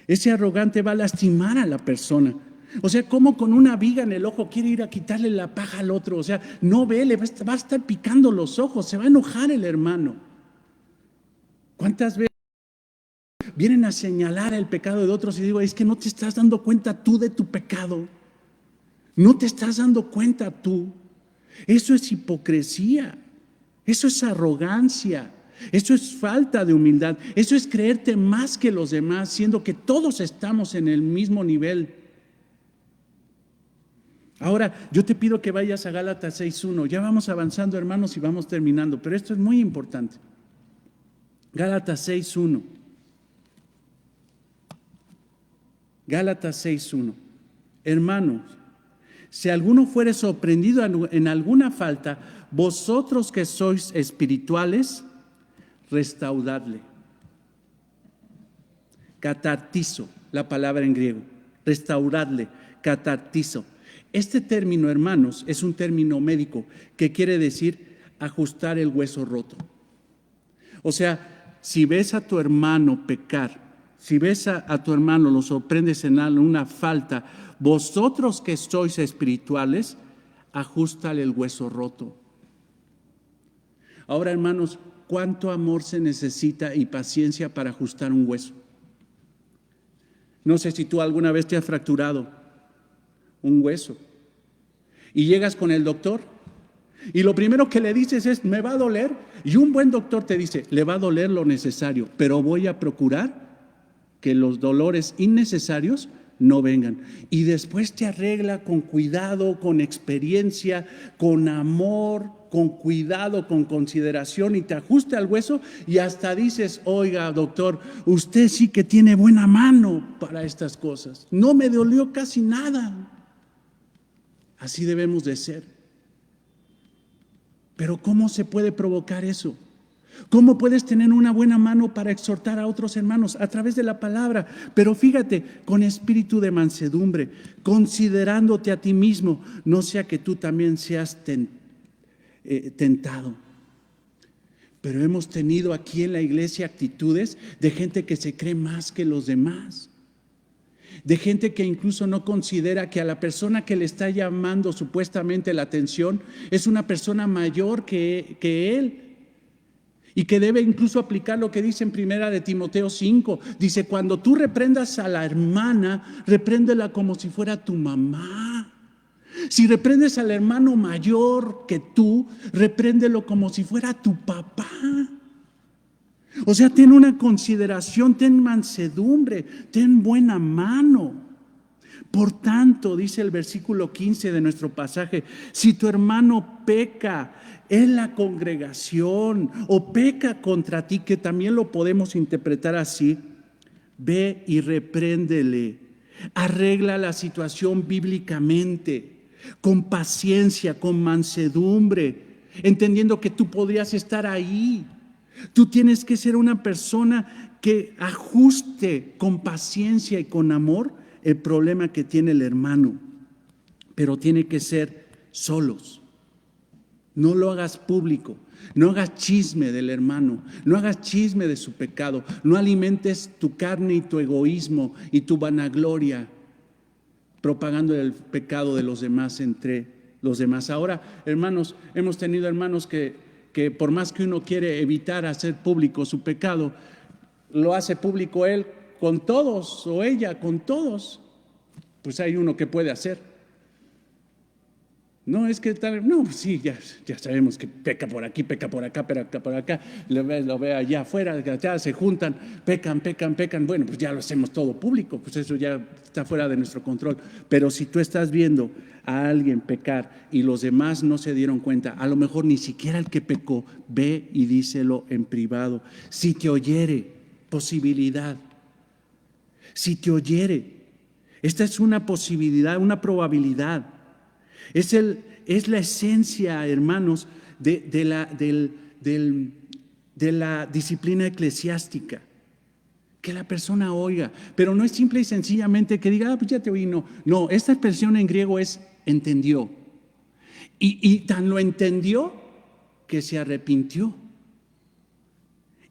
Ese arrogante va a lastimar a la persona. O sea, ¿cómo con una viga en el ojo quiere ir a quitarle la paja al otro? O sea, no ve, le va a estar picando los ojos, se va a enojar el hermano. ¿Cuántas veces vienen a señalar el pecado de otros y digo, es que no te estás dando cuenta tú de tu pecado? ¿No te estás dando cuenta tú? Eso es hipocresía, eso es arrogancia, eso es falta de humildad, eso es creerte más que los demás, siendo que todos estamos en el mismo nivel. Ahora, yo te pido que vayas a Gálatas 6:1. Ya vamos avanzando, hermanos, y vamos terminando, pero esto es muy importante. Gálatas 6:1. Gálatas 6:1. Hermanos, si alguno fuere sorprendido en alguna falta, vosotros que sois espirituales, restauradle. Catartizo, la palabra en griego. Restauradle, catartizo. Este término, hermanos, es un término médico que quiere decir ajustar el hueso roto. O sea, si ves a tu hermano pecar, si ves a tu hermano, lo sorprendes en una falta, vosotros que sois espirituales, ajústale el hueso roto. Ahora, hermanos, ¿cuánto amor se necesita y paciencia para ajustar un hueso? No sé si tú alguna vez te has fracturado un hueso y llegas con el doctor y lo primero que le dices es, ¿me va a doler? Y un buen doctor te dice, le va a doler lo necesario, pero voy a procurar que los dolores innecesarios no vengan. Y después te arregla con cuidado, con experiencia, con amor, con cuidado, con consideración, y te ajusta al hueso y hasta dices, oiga, doctor, usted sí que tiene buena mano para estas cosas. No me dolió casi nada. Así debemos de ser. Pero ¿cómo se puede provocar eso? ¿Cómo puedes tener una buena mano para exhortar a otros hermanos? A través de la palabra. Pero fíjate, con espíritu de mansedumbre, considerándote a ti mismo, no sea que tú también seas tentado. Pero hemos tenido aquí en la iglesia actitudes de gente que se cree más que los demás. De gente que incluso no considera que a la persona que le está llamando supuestamente la atención es una persona mayor que él. Y que debe incluso aplicar lo que dice en primera de Timoteo 5. Dice, cuando tú reprendas a la hermana, repréndela como si fuera tu mamá. Si reprendes al hermano mayor que tú, repréndelo como si fuera tu papá. O sea, ten una consideración, ten mansedumbre, ten buena mano. Por tanto, dice el versículo 15 de nuestro pasaje, si tu hermano peca en la congregación o peca contra ti, que también lo podemos interpretar así, ve y repréndele, arregla la situación bíblicamente, con paciencia, con mansedumbre, entendiendo que tú podrías estar ahí. Tú tienes que ser una persona que ajuste con paciencia y con amor el problema que tiene el hermano, pero tiene que ser solos. No lo hagas público, no hagas chisme del hermano, no hagas chisme de su pecado, no alimentes tu carne y tu egoísmo y tu vanagloria propagando el pecado de los demás entre los demás. Ahora, hermanos, hemos tenido hermanos que por más que uno quiere evitar hacer público su pecado, lo hace público él con todos o ella con todos. Pues hay uno que puede hacer. No, es que tal, no, sí, ya sabemos que peca por aquí, peca por acá, peca por acá, lo ve allá afuera, ya se juntan, pecan, bueno, pues ya lo hacemos todo público, pues eso ya está fuera de nuestro control. Pero si tú estás viendo a alguien pecar y los demás no se dieron cuenta, a lo mejor ni siquiera el que pecó, ve y díselo en privado. Si te oyere, posibilidad, si te oyere, esta es una posibilidad, una probabilidad. Es la esencia, hermanos, de la disciplina eclesiástica. Que la persona oiga, pero no es simple y sencillamente que diga, pues ya te oí, no. No, esta expresión en griego es entendió. Y tan lo entendió que se arrepintió.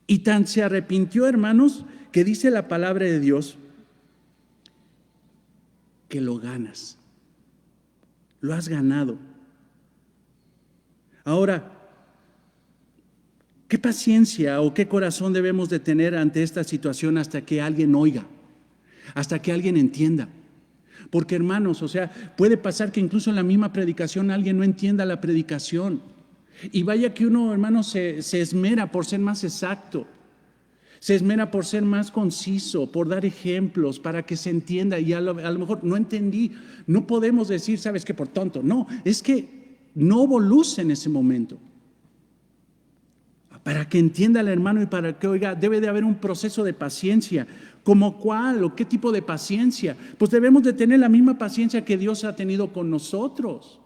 Y tan se arrepintió, hermanos, que dice la palabra de Dios que lo ganas. Lo has ganado. Ahora, ¿qué paciencia o qué corazón debemos de tener ante esta situación hasta que alguien oiga, hasta que alguien entienda? Porque hermanos, o sea, puede pasar que incluso en la misma predicación alguien no entienda la predicación. Y vaya que uno, hermano, se esmera por ser más exacto. Se esmera por ser más conciso, por dar ejemplos para que se entienda. Y a lo mejor no entendí. No podemos decir, ¿sabes qué? Por tonto. No, es que no hubo luz en ese momento. Para que entienda el hermano y para que oiga, debe de haber un proceso de paciencia. ¿Como cuál o qué tipo de paciencia? Pues debemos de tener la misma paciencia que Dios ha tenido con nosotros.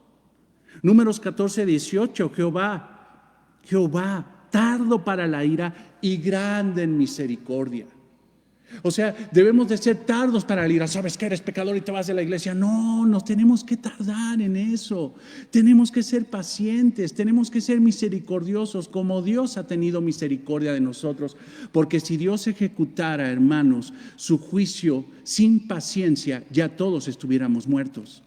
Números 14, 18, Jehová, tardo para la ira y grande en misericordia. O sea, debemos de ser tardos para la ira. ¿Sabes que eres pecador y te vas de la iglesia? No, nos tenemos que tardar en eso. Tenemos que ser pacientes, tenemos que ser misericordiosos como Dios ha tenido misericordia de nosotros. Porque si Dios ejecutara, hermanos, su juicio sin paciencia, ya todos estuviéramos muertos.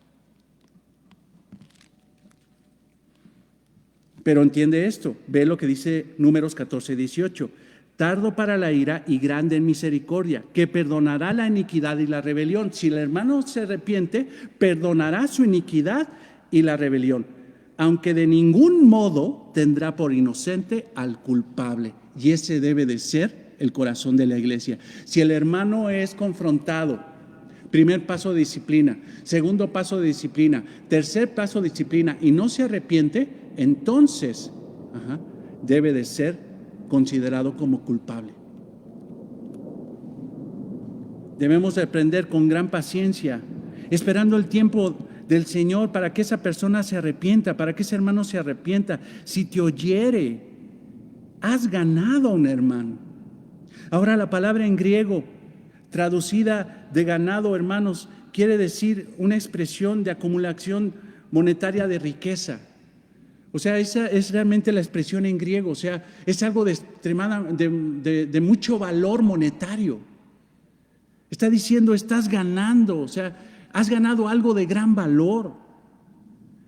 Pero entiende esto, ve lo que dice Números 14, 18. Tardo para la ira y grande en misericordia, que perdonará la iniquidad y la rebelión. Si el hermano se arrepiente, perdonará su iniquidad y la rebelión, aunque de ningún modo tendrá por inocente al culpable. Y ese debe de ser el corazón de la iglesia. Si el hermano es confrontado, primer paso de disciplina, segundo paso de disciplina, tercer paso de disciplina y no se arrepiente, entonces debe de ser considerado como culpable. Debemos de aprender con gran paciencia, esperando el tiempo del Señor para que esa persona se arrepienta, para que ese hermano se arrepienta. Si te oyere, has ganado a un hermano. Ahora la palabra en griego, traducida de ganado, hermanos, quiere decir una expresión de acumulación monetaria de riqueza. O sea, esa es realmente la expresión en griego, o sea, es algo de mucho valor monetario. Está diciendo, estás ganando, o sea, has ganado algo de gran valor.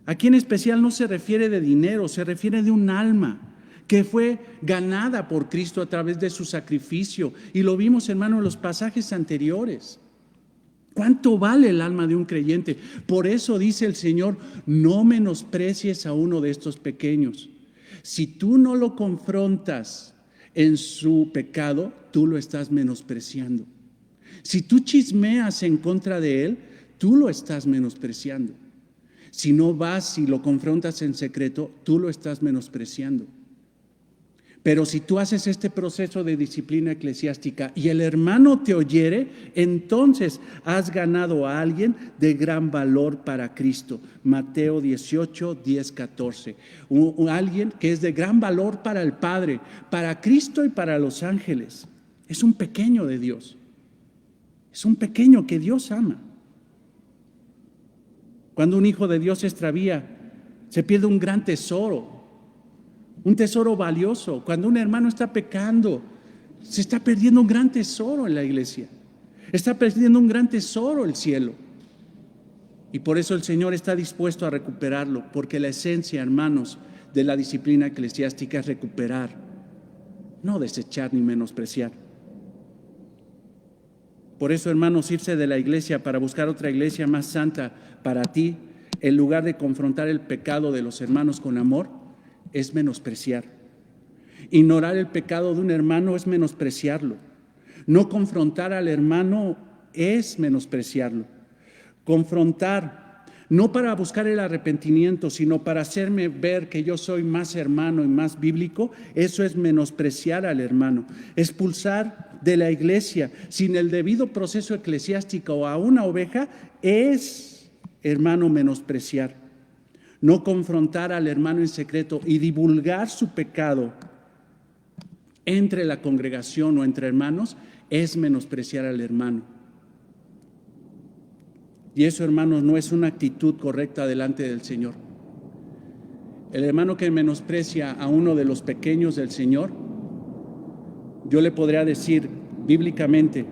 Aquí en especial no se refiere de dinero, se refiere de un alma que fue ganada por Cristo a través de su sacrificio. Y lo vimos, hermano, en los pasajes anteriores. ¿Cuánto vale el alma de un creyente? Por eso dice el Señor, no menosprecies a uno de estos pequeños. Si tú no lo confrontas en su pecado, tú lo estás menospreciando. Si tú chismeas en contra de él, tú lo estás menospreciando. Si no vas y lo confrontas en secreto, tú lo estás menospreciando. Pero si tú haces este proceso de disciplina eclesiástica y el hermano te oyere, entonces has ganado a alguien de gran valor para Cristo. Mateo 18, 10, 14. Alguien que es de gran valor para el Padre, para Cristo y para los ángeles. Es un pequeño de Dios. Es un pequeño que Dios ama. Cuando un hijo de Dios se extravía, se pierde un gran tesoro. Un tesoro valioso. Cuando un hermano está pecando, se está perdiendo un gran tesoro en la iglesia. Está perdiendo un gran tesoro el cielo. Y por eso el Señor está dispuesto a recuperarlo, porque la esencia, hermanos, de la disciplina eclesiástica es recuperar, no desechar ni menospreciar. Por eso, hermanos, irse de la iglesia para buscar otra iglesia más santa para ti, en lugar de confrontar el pecado de los hermanos con amor, es menospreciar. Ignorar el pecado de un hermano es menospreciarlo. No confrontar al hermano es menospreciarlo. Confrontar, no para buscar el arrepentimiento, sino para hacerme ver que yo soy más hermano y más bíblico, eso es menospreciar al hermano. Expulsar de la iglesia sin el debido proceso eclesiástico a una oveja es, hermano, menospreciar. No confrontar al hermano en secreto y divulgar su pecado entre la congregación o entre hermanos es menospreciar al hermano. Y eso, hermanos, no es una actitud correcta delante del Señor. El hermano que menosprecia a uno de los pequeños del Señor, yo le podría decir bíblicamente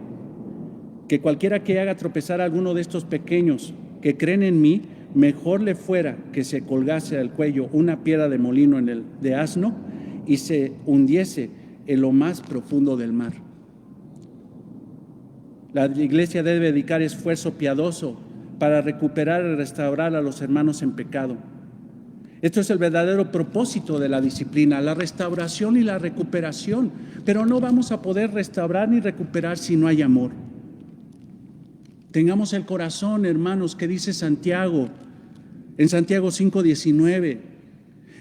que cualquiera que haga tropezar a alguno de estos pequeños que creen en mí, mejor le fuera que se colgase al cuello una piedra de molino de asno y se hundiese en lo más profundo del mar. La iglesia debe dedicar esfuerzo piadoso para recuperar y restaurar a los hermanos en pecado. Esto es el verdadero propósito de la disciplina, la restauración y la recuperación. Pero no vamos a poder restaurar ni recuperar si no hay amor. Tengamos el corazón, hermanos, que dice Santiago, en Santiago 5:19.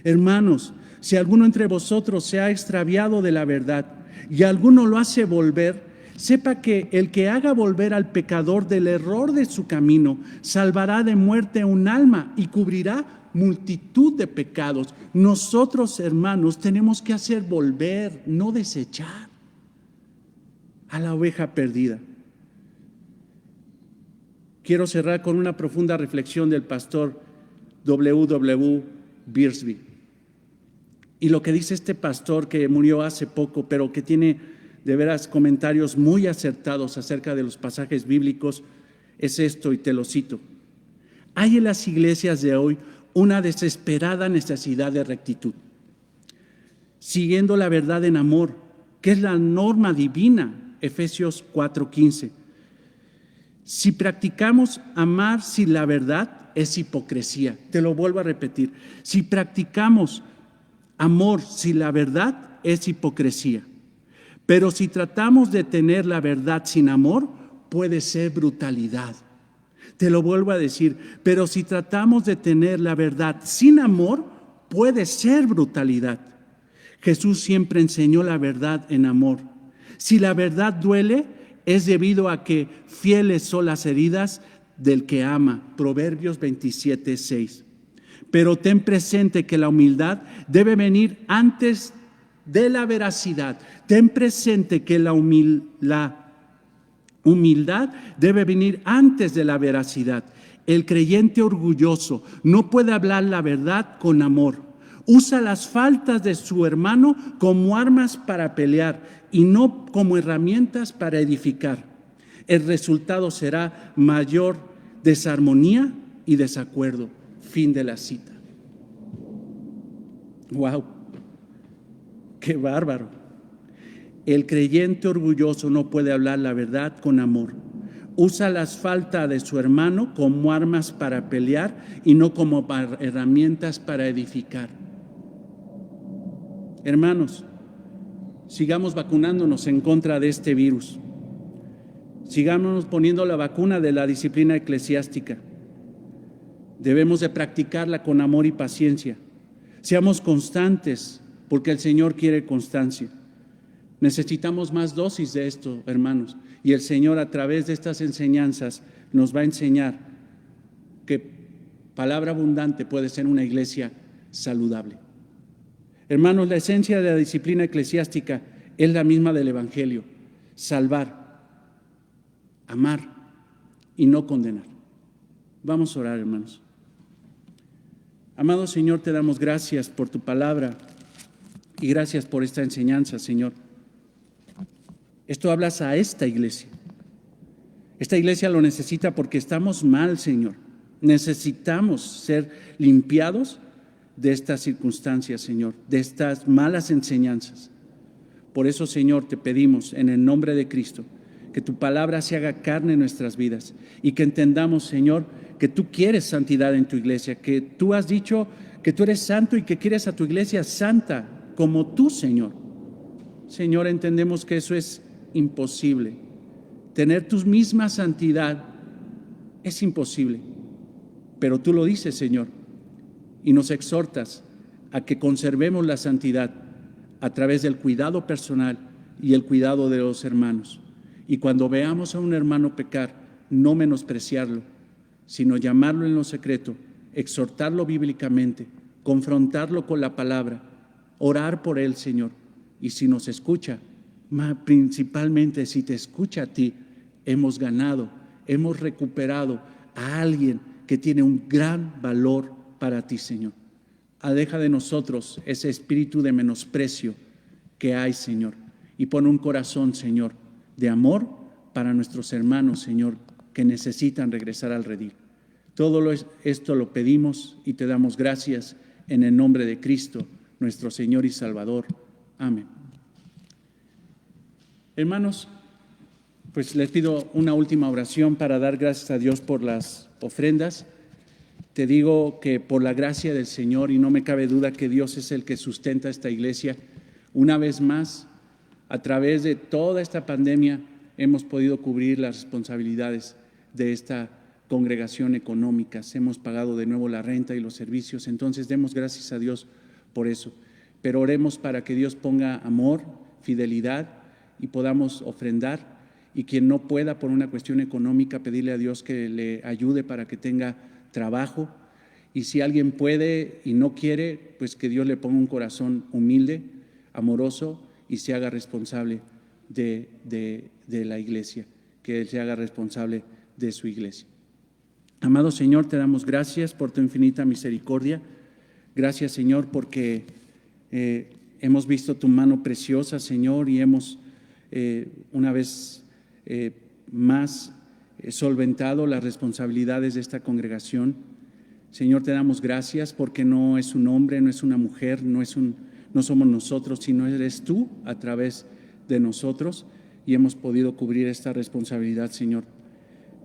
Hermanos, si alguno entre vosotros se ha extraviado de la verdad y alguno lo hace volver, sepa que el que haga volver al pecador del error de su camino, salvará de muerte un alma y cubrirá multitud de pecados. Nosotros, hermanos, tenemos que hacer volver, no desechar a la oveja perdida. Quiero cerrar con una profunda reflexión del pastor W. Bearsby. Y lo que dice este pastor, que murió hace poco, pero que tiene de veras comentarios muy acertados acerca de los pasajes bíblicos, es esto, y te lo cito. Hay en las iglesias de hoy una desesperada necesidad de rectitud, siguiendo la verdad en amor, que es la norma divina, Efesios 4:15. Si practicamos amar sin la verdad, es hipocresía. Te lo vuelvo a repetir. Si practicamos amor sin la verdad, es hipocresía. Pero si tratamos de tener la verdad sin amor, puede ser brutalidad. Te lo vuelvo a decir, pero si tratamos de tener la verdad sin amor, puede ser brutalidad. Jesús siempre enseñó la verdad en amor. Si la verdad duele, es debido a que fieles son las heridas del que ama. Proverbios 27:6. Pero ten presente que la humildad debe venir antes de la veracidad. Ten presente que la humildad debe venir antes de la veracidad. El creyente orgulloso no puede hablar la verdad con amor. Usa las faltas de su hermano como armas para pelear y no como herramientas para edificar. El resultado será mayor desarmonía y desacuerdo. Fin de la cita. ¡Wow! ¡Qué bárbaro! El creyente orgulloso no puede hablar la verdad con amor. Usa las faltas de su hermano como armas para pelear y no como herramientas para edificar. Hermanos, sigamos vacunándonos en contra de este virus. Sigamos poniendo la vacuna de la disciplina eclesiástica. Debemos de practicarla con amor y paciencia. Seamos constantes, porque el Señor quiere constancia. Necesitamos más dosis de esto, hermanos, y el Señor a través de estas enseñanzas nos va a enseñar que palabra abundante puede ser una iglesia saludable. Hermanos, la esencia de la disciplina eclesiástica es la misma del Evangelio: salvar, amar y no condenar. Vamos a orar, hermanos. Amado Señor, te damos gracias por tu palabra y gracias por esta enseñanza, Señor. Esto hablas a esta iglesia. Esta iglesia lo necesita porque estamos mal, Señor. Necesitamos ser limpiados de estas circunstancias, Señor, de estas malas enseñanzas. Por eso, Señor, te pedimos en el nombre de Cristo que tu palabra se haga carne en nuestras vidas y que entendamos, Señor, que tú quieres santidad en tu iglesia, que tú has dicho que tú eres santo y que quieres a tu iglesia santa como tú, Señor. Señor, entendemos que eso es imposible. Tener tu misma santidad es imposible, pero tú lo dices, Señor, y nos exhortas a que conservemos la santidad a través del cuidado personal y el cuidado de los hermanos. Y cuando veamos a un hermano pecar, no menospreciarlo, sino llamarlo en lo secreto, exhortarlo bíblicamente, confrontarlo con la palabra, orar por él, Señor. Y si nos escucha, principalmente si te escucha a ti, hemos ganado, hemos recuperado a alguien que tiene un gran valor para ti, Señor. Aleja de nosotros ese espíritu de menosprecio que hay, Señor, y pon un corazón, Señor, de amor para nuestros hermanos, Señor, que necesitan regresar al redil. Todo esto lo pedimos y te damos gracias en el nombre de Cristo, nuestro Señor y Salvador. Amén. Hermanos, Pues les pido una última oración para dar gracias a Dios por las ofrendas. Te digo que por la gracia del Señor, y no me cabe duda que Dios es el que sustenta esta iglesia, una vez más, a través de toda esta pandemia, hemos podido cubrir las responsabilidades de esta congregación económica. Hemos pagado de nuevo la renta y los servicios, entonces demos gracias a Dios por eso. Pero oremos para que Dios ponga amor, fidelidad y podamos ofrendar. Y quien no pueda por una cuestión económica, pedirle a Dios que le ayude para que tenga trabajo. Y si alguien puede y no quiere, pues que Dios le ponga un corazón humilde, amoroso y se haga responsable de la iglesia, que Él se haga responsable de su iglesia. Amado Señor, te damos gracias por tu infinita misericordia. Gracias, Señor, porque hemos visto tu mano preciosa, Señor, y hemos una vez más solventado las responsabilidades de esta congregación. Señor, te damos gracias porque no es un hombre, no es una mujer, no somos nosotros, sino eres tú a través de nosotros, y hemos podido cubrir esta responsabilidad, Señor.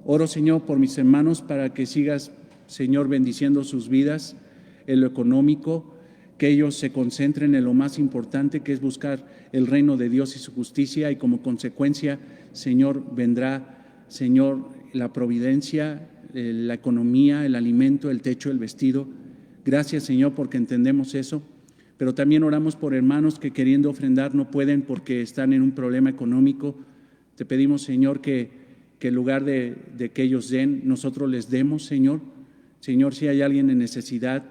Oro, Señor, por mis hermanos para que sigas, Señor, bendiciendo sus vidas en lo económico, que ellos se concentren en lo más importante, que es buscar el reino de Dios y su justicia, y como consecuencia, Señor, vendrá, Señor, la providencia, la economía, el alimento, el techo, el vestido. Gracias, Señor, porque entendemos eso, pero también oramos por hermanos que queriendo ofrendar no pueden porque están en un problema económico. Te pedimos, Señor, que en lugar de que ellos den, nosotros les demos, Señor. Señor, si hay alguien en necesidad,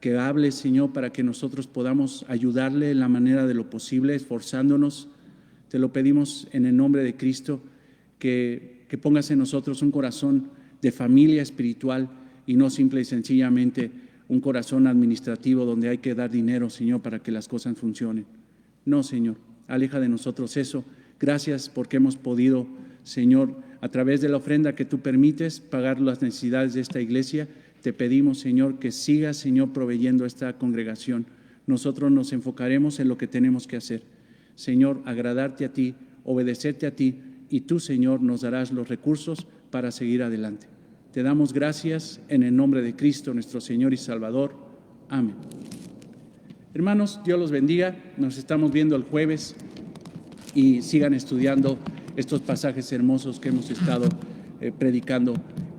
que hable, Señor, para que nosotros podamos ayudarle en la manera de lo posible, esforzándonos. Te lo pedimos en el nombre de Cristo, que pongas en nosotros un corazón de familia espiritual y no simple y sencillamente un corazón administrativo donde hay que dar dinero, Señor, para que las cosas funcionen. No, Señor, aleja de nosotros eso. Gracias porque hemos podido, Señor, a través de la ofrenda que tú permites, pagar las necesidades de esta iglesia. Te pedimos, Señor, que sigas, Señor, proveyendo esta congregación. Nosotros nos enfocaremos en lo que tenemos que hacer. Señor, agradarte a ti, obedecerte a ti, y tú, Señor, nos darás los recursos para seguir adelante. Te damos gracias en el nombre de Cristo, nuestro Señor y Salvador. Amén. Hermanos, Dios los bendiga. Nos estamos viendo el jueves y sigan estudiando estos pasajes hermosos que hemos estado predicando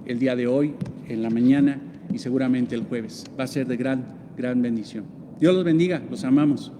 el día de hoy, en la mañana y seguramente el jueves. Va a ser de gran bendición. Dios los bendiga, los amamos.